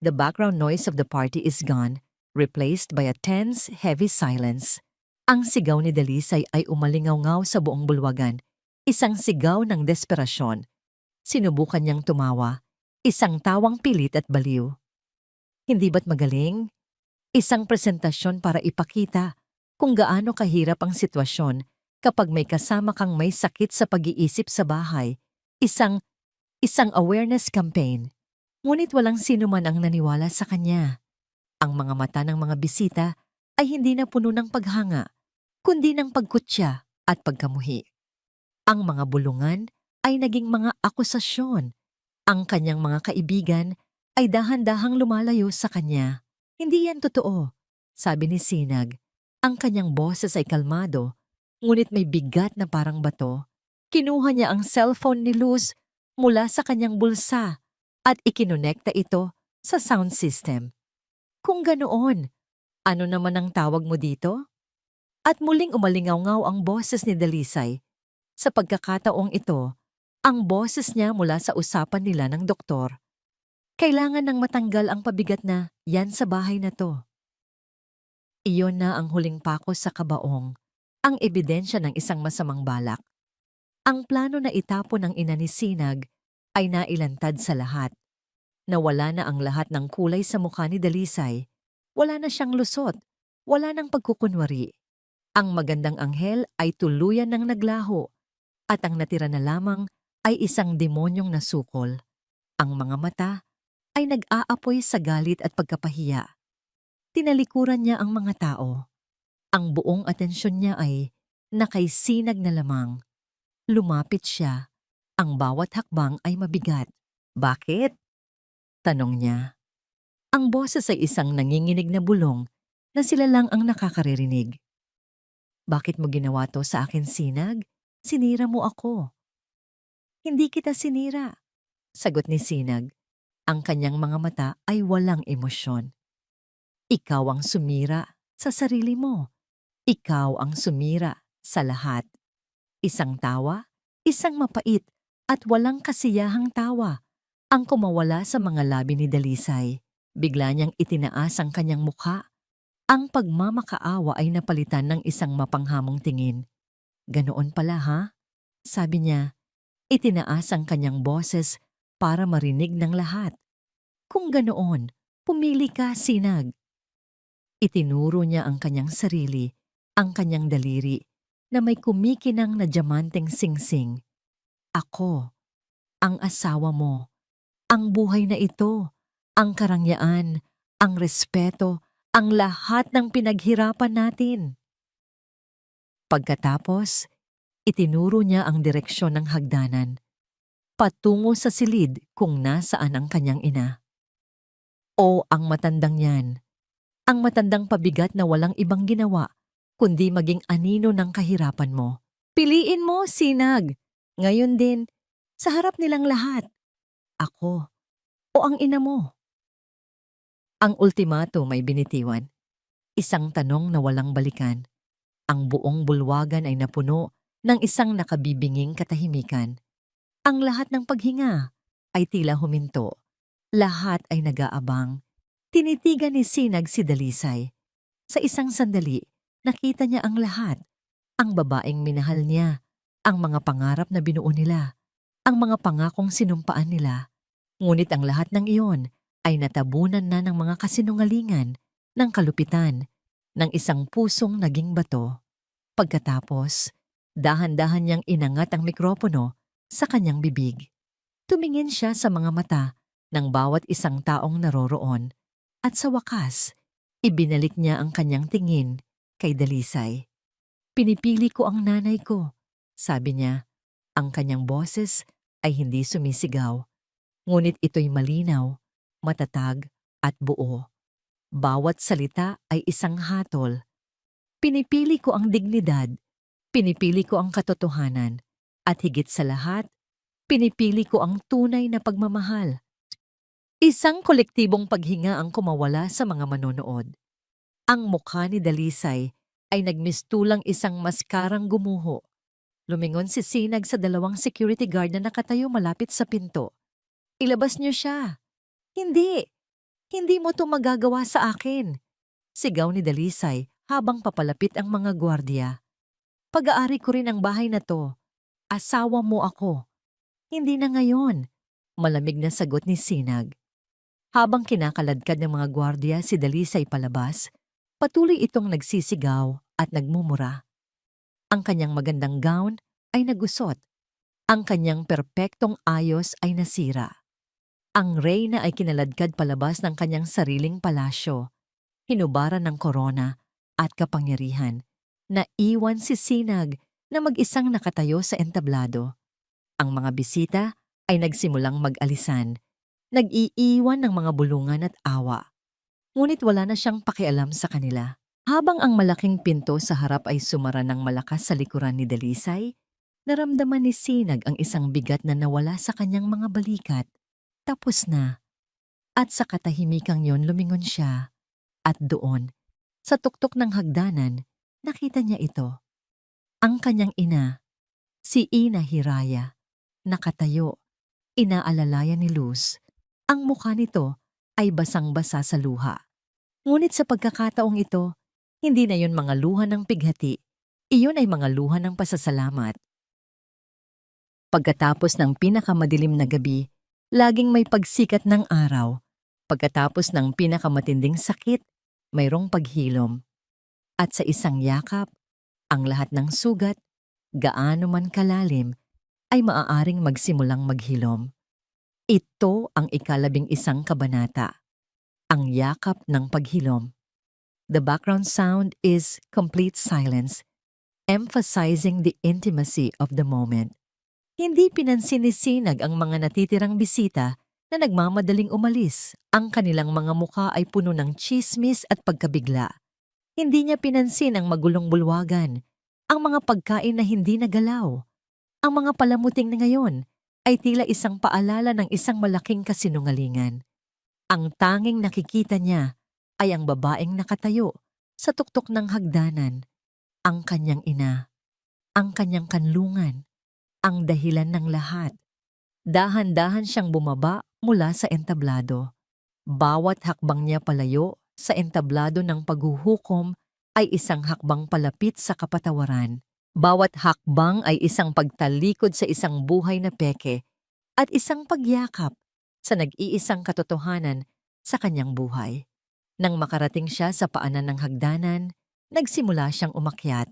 The background noise of the party is gone, replaced by a tense, heavy silence. Ang sigaw ni Dalisay ay umalingaw-ngaw sa buong bulwagan, isang sigaw ng desperasyon. Sinubukan niyang tumawa, isang tawang pilit at baliw. Hindi ba't magaling? Isang presentasyon para ipakita kung gaano kahirap ang sitwasyon kapag may kasama kang may sakit sa pag-iisip sa bahay. Isang awareness campaign. Ngunit walang sino man ang naniwala sa kanya. Ang mga mata ng mga bisita ay hindi na puno ng paghanga, kundi ng pagkutya at pagkamuhi. Ang mga bulungan ay naging mga akusasyon. Ang kanyang mga kaibigan ay dahan-dahang lumalayo sa kanya. Hindi yan totoo, sabi ni Sinag. Ang kanyang boses ay kalmado, ngunit may bigat na parang bato. Kinuha niya ang cellphone ni Luz mula sa kanyang bulsa at ikinonekta ito sa sound system. Kung ganoon, ano naman ang tawag mo dito? At muling umalingaw-ngaw ang boses ni Dalisay. Sa pagkakataong ito, ang boses niya mula sa usapan nila ng doktor. Kailangan nang matanggal ang pabigat na yan sa bahay na to. Iyon na ang huling pako sa kabaong, ang ebidensya ng isang masamang balak. Ang plano na itapon ng ina ni Sinag ay nailantad sa lahat. Nawala na ang lahat ng kulay sa mukha ni Dalisay. Wala na siyang lusot, wala nang pagkukunwari. Ang magandang anghel ay tuluyan ng naglaho at ang natira na lamang ay isang demonyong nasukol. Ang mga mata ay nag-aapoy sa galit at pagkapahiya. Tinalikuran niya ang mga tao. Ang buong atensyon niya ay nakaisinag na lamang. Lumapit siya. Ang bawat hakbang ay mabigat. Bakit? Tanong niya. Ang boses ay isang nanginginig na bulong na sila lang ang nakakaririnig. Bakit mo ginawa to sa akin, Sinag? Sinira mo ako. Hindi kita sinira, sagot ni Sinag. Ang kanyang mga mata ay walang emosyon. Ikaw ang sumira sa sarili mo. Ikaw ang sumira sa lahat. Isang tawa, isang mapait at walang kasiyahang tawa ang kumawala sa mga labi ni Dalisay. Bigla niyang itinaas ang kanyang mukha. Ang pagmamakaawa ay napalitan ng isang mapanghamong tingin. Ganoon pala ha? Sabi niya, Itinaas ang kanyang boses para marinig ng lahat. Kung ganoon, pumili ka, Sinag. Itinuro niya ang kanyang sarili, ang kanyang daliri, na may kumikinang na diamanteng singsing. Ako, ang asawa mo, ang buhay na ito, ang karangyaan, ang respeto, ang lahat ng pinaghirapan natin. Pagkatapos, itinuro niya ang direksyon ng hagdanan, patungo sa silid kung nasaan ang kanyang ina. O ang matandang yan, ang matandang pabigat na walang ibang ginawa, kundi maging anino ng kahirapan mo. Piliin mo, Sinag. Ngayon din, sa harap nilang lahat. Ako o ang ina mo. Ang ultimatum ay binitiwan. Isang tanong na walang balikan. Ang buong bulwagan ay napuno ng isang nakabibinging katahimikan. Ang lahat ng paghinga ay tila huminto. Lahat ay nag-aabang. Tinitigan ni Sinag si Dalisay. Sa isang sandali, nakita niya ang lahat. Ang babaeng minahal niya, ang mga pangarap na binuo nila, ang mga pangakong sinumpaan nila. Ngunit ang lahat ng iyon ay natabunan na ng mga kasinungalingan, ng kalupitan, ng isang pusong naging bato. Pagkatapos, dahan-dahan niyang inangat ang mikropono sa kanyang bibig. Tumingin siya sa mga mata ng bawat isang taong naroroon at sa wakas, ibinalik niya ang kanyang tingin kay Dalisay. Pinipili ko ang nanay ko, sabi niya. Ang kanyang boses ay hindi sumisigaw, ngunit ito'y malinaw, matatag at buo. Bawat salita ay isang hatol. Pinipili ko ang dignidad, pinipili ko ang katotohanan, at higit sa lahat, pinipili ko ang tunay na pagmamahal. Isang kolektibong paghinga ang kumawala sa mga manonood. Ang mukha ni Dalisay ay nagmistulang isang maskarang gumuho. Lumingon si Sinag sa dalawang security guard na nakatayo malapit sa pinto. Ilabas niyo siya. Hindi! Hindi mo to magagawa sa akin. Sigaw ni Dalisay habang papalapit ang mga gwardiya. Pag-aari ko rin ang bahay na to. Asawa mo ako. Hindi na ngayon. Malamig na sagot ni Sinag. Habang kinakaladkad ng mga gwardiya si Dalisay palabas, patuloy itong nagsisigaw at nagmumura. Ang kanyang magandang gown ay nagusot. Ang kanyang perpektong ayos ay nasira. Ang reyna ay kinaladkad palabas ng kanyang sariling palasyo, hinubaran ng korona at kapangyarihan. Naiwan si Sinag na mag-isang nakatayo sa entablado. Ang mga bisita ay nagsimulang mag-alisan, nag-iiwan ng mga bulungan at awa. Ngunit wala na siyang pakialam sa kanila. Habang ang malaking pinto sa harap ay sumara ng malakas sa likuran ni Dalisay, naramdaman ni Sinag ang isang bigat na nawala sa kanyang mga balikat. Tapos na. At sa katahimikang yon lumingon siya. At doon, sa tuktok ng hagdanan, nakita niya ito. Ang kanyang ina, si Ina Hiraya, nakatayo, inaalalayan ni Luz. Ang mukha nito ay basang-basa sa luha. Ngunit sa pagkakataong ito, hindi na yon mga luha ng pighati, iyon ay mga luha ng pasasalamat. Pagkatapos ng pinakamadilim na gabi, laging may pagsikat ng araw. Pagkatapos ng pinakamatinding sakit, mayroong paghilom. At sa isang yakap, ang lahat ng sugat, gaano man kalalim, ay maaaring magsimulang maghilom. Ito ang ika-11 kabanata, ang yakap ng paghilom. The background sound is complete silence, emphasizing the intimacy of the moment. Hindi pinansin ni Sinag ang mga natitirang bisita na nagmamadaling umalis. Ang kanilang mga mukha ay puno ng tsismis at pagkabigla. Hindi niya pinansin ang magulong bulwagan, ang mga pagkain na hindi nagalaw. Ang mga palamuting na ngayon ay tila isang paalala ng isang malaking kasinungalingan. Ang tanging nakikita niya ay ang babaeng nakatayo sa tuktok ng hagdanan, ang kanyang ina, ang kanyang kanlungan, ang dahilan ng lahat. Dahan-dahan siyang bumaba mula sa entablado. Bawat hakbang niya palayo sa entablado ng paghuhukom ay isang hakbang palapit sa kapatawaran. Bawat hakbang ay isang pagtalikod sa isang buhay na peke at isang pagyakap sa nag-iisang katotohanan sa kanyang buhay. Nang makarating siya sa paanan ng hagdanan, nagsimula siyang umakyat.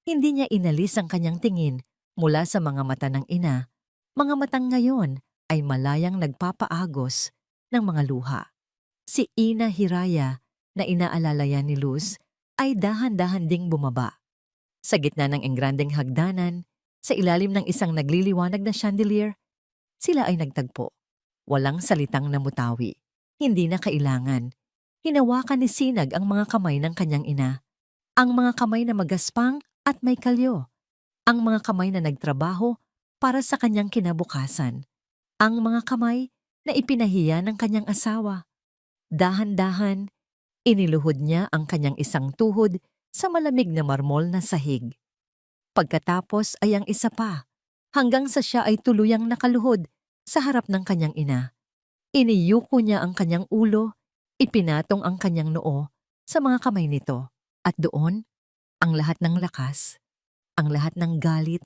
Hindi niya inalis ang kanyang tingin mula sa mga mata ng ina. Mga matang ngayon ay malayang nagpapaagos ng mga luha. Si Ina Hiraya na inaalala yan ni Luz ay dahan-dahan ding bumaba. Sa gitna ng engrandeng hagdanan, sa ilalim ng isang nagliliwanag na chandelier, sila ay nagtagpo. Walang salitang namutawi. Hindi na kailangan. Hinawakan ni Sinag ang mga kamay ng kanyang ina. Ang mga kamay na magaspang at may kalyo. Ang mga kamay na nagtrabaho para sa kanyang kinabukasan. Ang mga kamay na ipinahiya ng kanyang asawa. Dahan-dahan, iniluhod niya ang kanyang isang tuhod sa malamig na marmol na sahig. Pagkatapos ay ang isa pa, hanggang sa siya ay tuluyang nakaluhod sa harap ng kanyang ina. Iniyuko niya ang kanyang ulo, ipinatong ang kanyang noo sa mga kamay nito. At doon, ang lahat ng lakas, ang lahat ng galit,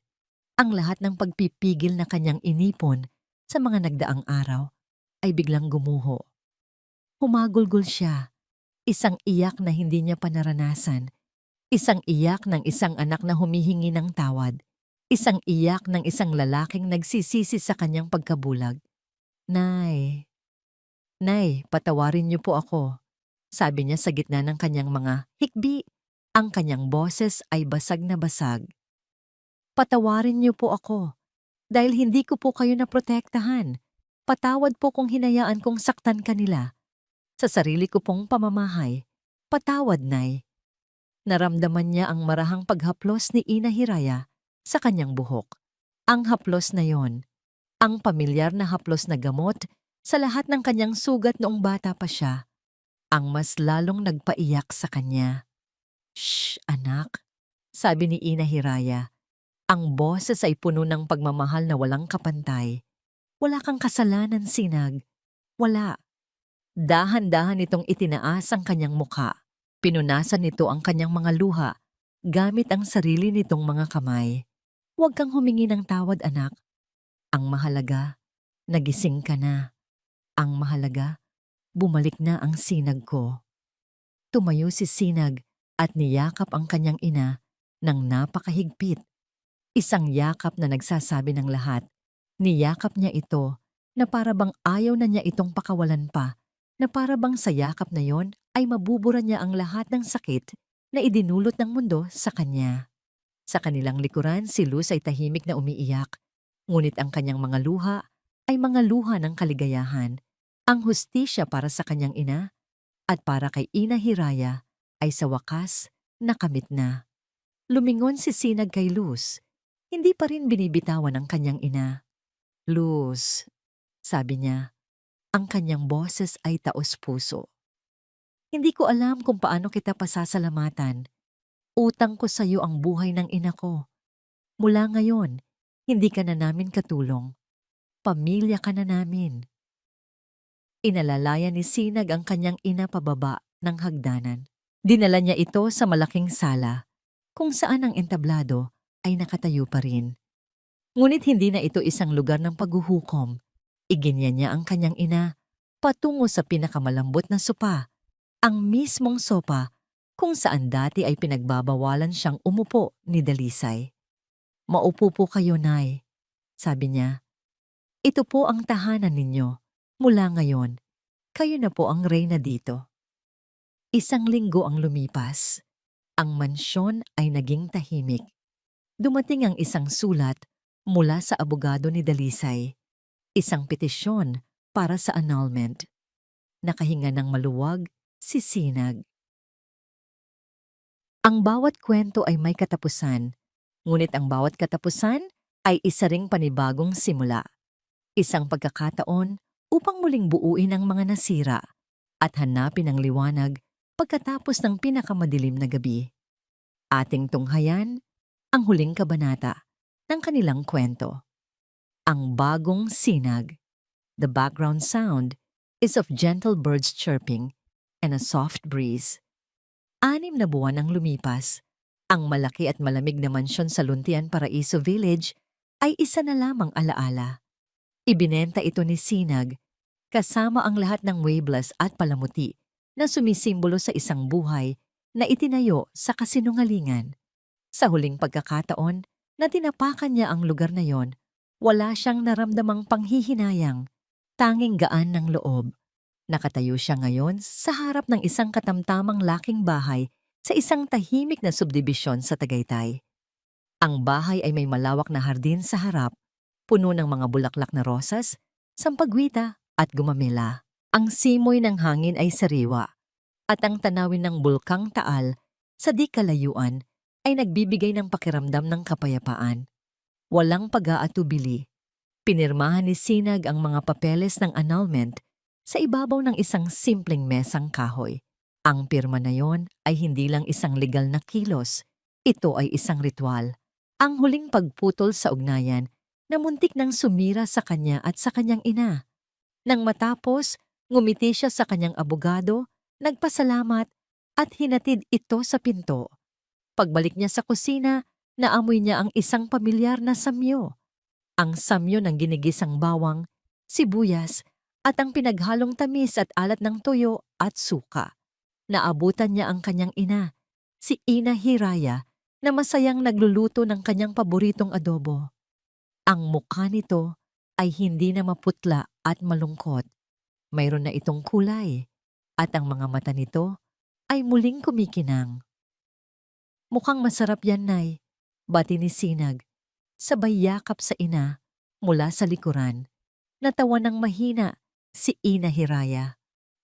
ang lahat ng pagpipigil na kanyang inipon sa mga nagdaang araw ay biglang gumuho. Humagulgol siya, isang iyak na hindi niya pa naranasan, isang iyak ng isang anak na humihingi ng tawad, isang iyak ng isang lalaking nagsisisi sa kanyang pagkabulag. Nay, Nay, patawarin niyo po ako, sabi niya sa gitna ng kanyang mga hikbi. Ang kanyang boses ay basag na basag. Patawarin niyo po ako, dahil hindi ko po kayo naprotektahan. Patawad po kung hinayaan kong saktan kanila. Sa sarili ko pong pamamahay, patawad, Nay. Naramdaman niya ang marahang paghaplos ni Ina Hiraya sa kanyang buhok. Ang haplos na yon, ang pamilyar na haplos na gamot sa lahat ng kanyang sugat noong bata pa siya, ang mas lalong nagpaiyak sa kanya. "Shh, anak," sabi ni Ina Hiraya. Ang boses ay puno ng pagmamahal na walang kapantay. "Wala kang kasalanan, Sinag. Wala." Dahan-dahan itong itinaas ang kanyang mukha. Pinunasan nito ang kanyang mga luha gamit ang sarili nitong mga kamay. "Huwag kang humingi ng tawad, anak. Ang mahalaga, nagising ka na. Ang mahalaga, bumalik na ang sinag ko." Tumayo si Sinag at niyakap ang kanyang ina ng napakahigpit. Isang yakap na nagsasabi ng lahat. Niyakap niya ito na para bang ayaw na niya itong pakawalan pa, na para bang sa yakap na yon ay mabubura niya ang lahat ng sakit na idinulot ng mundo sa kanya. Sa kanilang likuran, si Luz ay tahimik na umiiyak, ngunit ang kanyang mga luha ay mga luha ng kaligayahan. Ang hustisya para sa kanyang ina at para kay Ina Hiraya ay sa wakas nakamit na. Lumingon si Sinag kay Luz. Hindi pa rin binibitawan ang kanyang ina. "Luz," sabi niya, ang kanyang boses ay taos-puso. "Hindi ko alam kung paano kita pasasalamatan. Utang ko sa iyo ang buhay ng ina ko. Mula ngayon, hindi ka na namin katulong. Pamilya ka na namin." Inalalayan ni Sinag ang kanyang ina pababa ng hagdanan. Dinala niya ito sa malaking sala, kung saan ang entablado ay nakatayo pa rin. Ngunit hindi na ito isang lugar ng paghuhukom. Iginya niya ang kanyang ina patungo sa pinakamalambot na sopa, ang mismong sopa kung saan dati ay pinagbabawalan siyang umupo ni Dalisay. "Maupo po kayo, Nay," sabi niya. "Ito po ang tahanan ninyo. Mula ngayon, kayo na po ang reyna dito." Isang linggo ang lumipas. Ang mansyon ay naging tahimik. Dumating ang isang sulat mula sa abogado ni Dalisay. Isang petisyon para sa annulment. Nakahinga ng maluwag si Sinag. Ang bawat kwento ay may katapusan, ngunit ang bawat katapusan ay isa ring panibagong simula. Isang pagkakataon upang muling buuin ang mga nasira at hanapin ang liwanag pagkatapos ng pinakamadilim na gabi. Ating tunghayan ang huling kabanata ng kanilang kwento. Ang bagong sinag. The background sound is of gentle birds chirping and a soft breeze. 6 na buwan ang lumipas Ang malaki at malamig na mansyon sa Luntian Paraiso Village ay isa na lamang alaala. Ibinenta ito ni Sinag kasama ang lahat ng Weiblas at palamuti na sumisimbolo sa isang buhay na itinayo sa kasinungalingan. Sa huling pagkakataon na tinapakan niya ang lugar na yon, wala siyang naramdamang panghihinayang, tanging gaan ng loob. Nakatayo siya ngayon sa harap ng isang katamtamang laking bahay sa isang tahimik na subdibisyon sa Tagaytay. Ang bahay ay may malawak na hardin sa harap, puno ng mga bulaklak na rosas, sampagwita at gumamela. Ang simoy ng hangin ay sariwa, at ang tanawin ng bulkang Taal sa di kalayuan ay nagbibigay ng pakiramdam ng kapayapaan. Walang pag-aatubili. Pinirmahan ni Sinag ang mga papeles ng annulment sa ibabaw ng isang simpleng mesang kahoy. Ang pirma na yon ay hindi lang isang legal na kilos, ito ay isang ritual. Ang huling pagputol sa ugnayan na muntik nang sumira sa kanya at sa kanyang ina. Nang matapos, ngumiti siya sa kanyang abogado, nagpasalamat at hinatid ito sa pinto. Pagbalik niya sa kusina, naamoy niya ang isang pamilyar na samyo. Ang samyo ng ginigisang bawang, sibuyas, at ang pinaghalong tamis at alat ng tuyo at suka. Naabutan niya ang kanyang ina, si Ina Hiraya, na masayang nagluluto ng kanyang paboritong adobo. Ang mukha nito ay hindi na maputla at malungkot. Mayroon na itong kulay, at ang mga mata nito ay muling kumikinang. Mukhang masarap yan, Nay, bati ni Sinag, sabay yakap sa ina mula sa likuran. Natawa ng mahina si Ina Hiraya.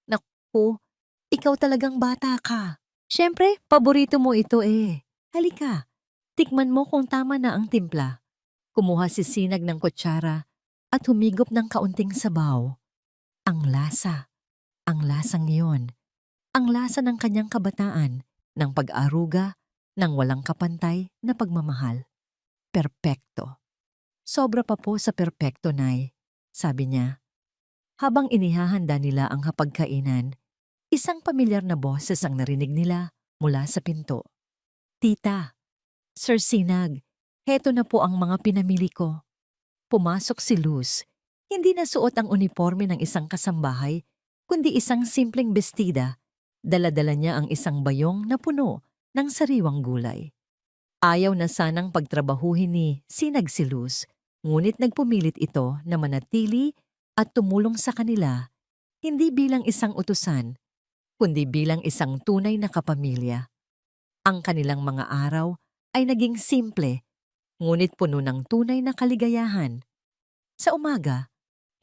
Naku, ikaw talagang bata ka. Siyempre, paborito mo ito eh. Halika, tikman mo kung tama na ang timpla. Kumuha si Sinag ng kutsara at humigop ng kaunting sabaw. Ang lasang iyon. Ang lasa ng kanyang kabataan, ng pag-aruga, ng walang kapantay na pagmamahal. Perpekto. Sobra pa po sa perpekto, Nay, sabi niya. Habang inihahanda nila ang hapagkainan, isang pamilyar na boses ang narinig nila mula sa pinto. Tita, Sir Sinag, heto na po ang mga pinamili ko. Pumasok si Luz. Hindi na suot ang uniforme ng isang kasambahay, kundi isang simpleng bestida. Dala-dala niya ang isang bayong na puno ng sariwang gulay. Ayaw na sanang pagtrabahuhin ni Sinag si Luz, ngunit nagpumilit ito na manatili at tumulong sa kanila, hindi bilang isang utusan, kundi bilang isang tunay na kapamilya. Ang kanilang mga araw ay naging simple, ngunit puno ng tunay na kaligayahan. Sa umaga,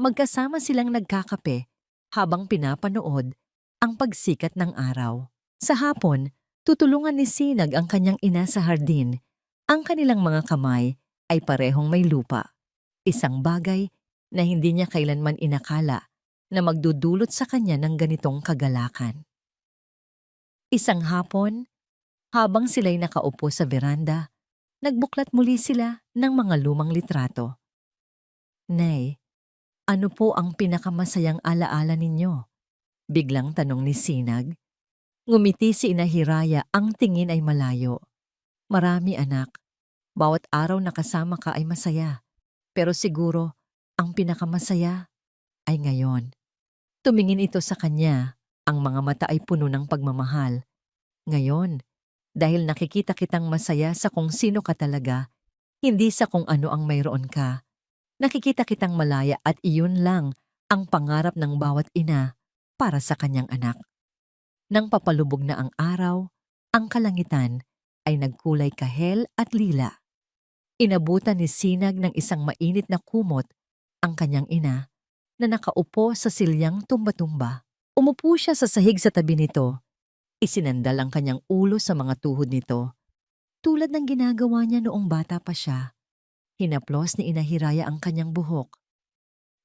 magkasama silang nagkakape habang pinapanood ang pagsikat ng araw. Sa hapon, tutulungan ni Sinag ang kanyang ina sa hardin. Ang kanilang mga kamay ay parehong may lupa. Isang bagay na hindi niya kailanman inakala na magdudulot sa kanya ng ganitong kagalakan. Isang hapon, habang sila'y nakaupo sa veranda, nagbuklat muli sila ng mga lumang litrato. Nay, ano po ang pinakamasayang alaala ninyo? Biglang tanong ni Sinag. Ngumiti si Ina Hiraya, ang tingin ay malayo. Marami, anak. Bawat araw na kasama ka ay masaya. Pero siguro, ang pinakamasaya ay ngayon. Tumingin ito sa kanya, ang mga mata ay puno ng pagmamahal. Ngayon, dahil nakikita kitang masaya sa kung sino ka talaga, hindi sa kung ano ang mayroon ka. Nakikita kitang malaya at iyon lang ang pangarap ng bawat ina para sa kanyang anak. Nang papalubog na ang araw, ang kalangitan ay nagkulay kahel at lila. Inabutan ni Sinag ng isang mainit na kumot ang kanyang ina na nakaupo sa silyang tumba-tumba. Umupo siya sa sahig sa tabi nito. Isinandal ang kanyang ulo sa mga tuhod nito. Tulad ng ginagawa niya noong bata pa siya. Hinaplos ni Ina Hiraya ang kanyang buhok.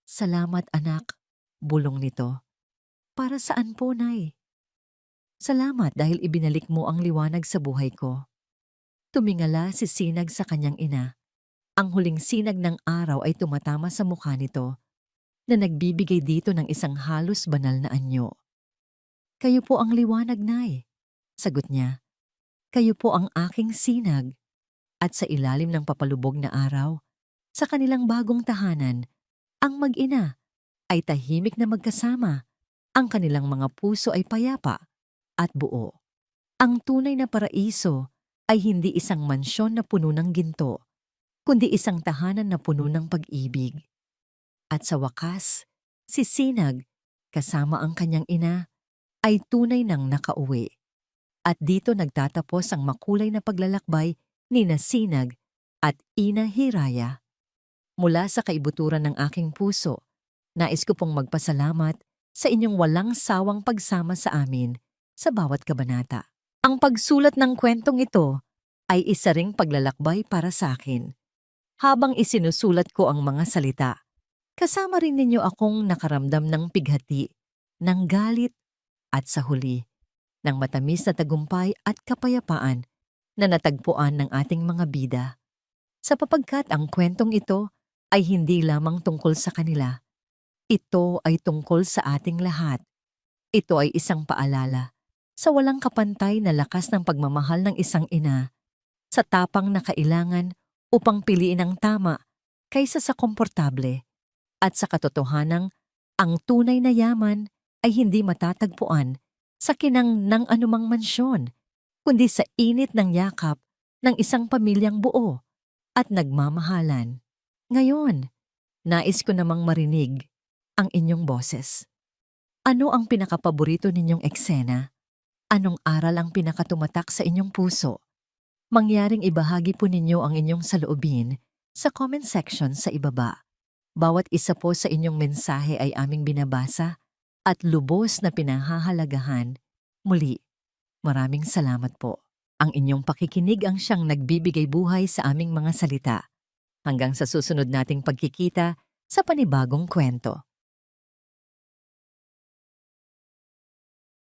Salamat, anak, bulong nito. Para saan po, Nay? Salamat dahil ibinalik mo ang liwanag sa buhay ko. Tumingala si Sinag sa kanyang ina. Ang huling sinag ng araw ay tumatama sa mukha nito na nagbibigay dito ng isang halos banal na anyo. Kayo po ang liwanag, Nay, sagot niya. Kayo po ang aking sinag at sa ilalim ng papalubog na araw, sa kanilang bagong tahanan, ang mag-ina ay tahimik na magkasama. Ang kanilang mga puso ay payapa at buo. Ang tunay na paraiso ay hindi isang mansyon na puno ng ginto, kundi isang tahanan na puno ng pag-ibig. At sa wakas, si Sinag, kasama ang kanyang ina, ay tunay nang nakauwi. At dito nagtatapos ang makulay na paglalakbay ni na Sinag at Ina Hiraya. Mula sa kaibuturan ng aking puso, nais ko pong magpasalamat sa inyong walang sawang pagsama sa amin sa bawat kabanata. Ang pagsulat ng kwentong ito ay isa ring paglalakbay para sa akin. Habang isinusulat ko ang mga salita, kasama rin ninyo akong nakaramdam ng pighati, ng galit at sa huli, ng matamis na tagumpay at kapayapaan na natagpuan ng ating mga bida. Sapagkat ang kwentong ito ay hindi lamang tungkol sa kanila. Ito ay tungkol sa ating lahat. Ito ay isang paalala sa walang kapantay na lakas ng pagmamahal ng isang ina, sa tapang na kailangan upang piliin ang tama kaysa sa komportable, at sa katotohanang ang tunay na yaman ay hindi matatagpuan sa kinang ng anumang mansyon, kundi sa init ng yakap ng isang pamilyang buo at nagmamahalan. Ngayon, nais ko namang marinig ang inyong boses. Ano ang pinakapaborito ninyong eksena? Anong aral ang pinakatumatak sa inyong puso? Mangyaring ibahagi po ninyo ang inyong saloobin sa comment section sa ibaba. Bawat isa po sa inyong mensahe ay aming binabasa at lubos na pinahahalagahan. Muli, maraming salamat po. Ang inyong pakikinig ang siyang nagbibigay buhay sa aming mga salita. Hanggang sa susunod nating pagkikita sa panibagong kwento.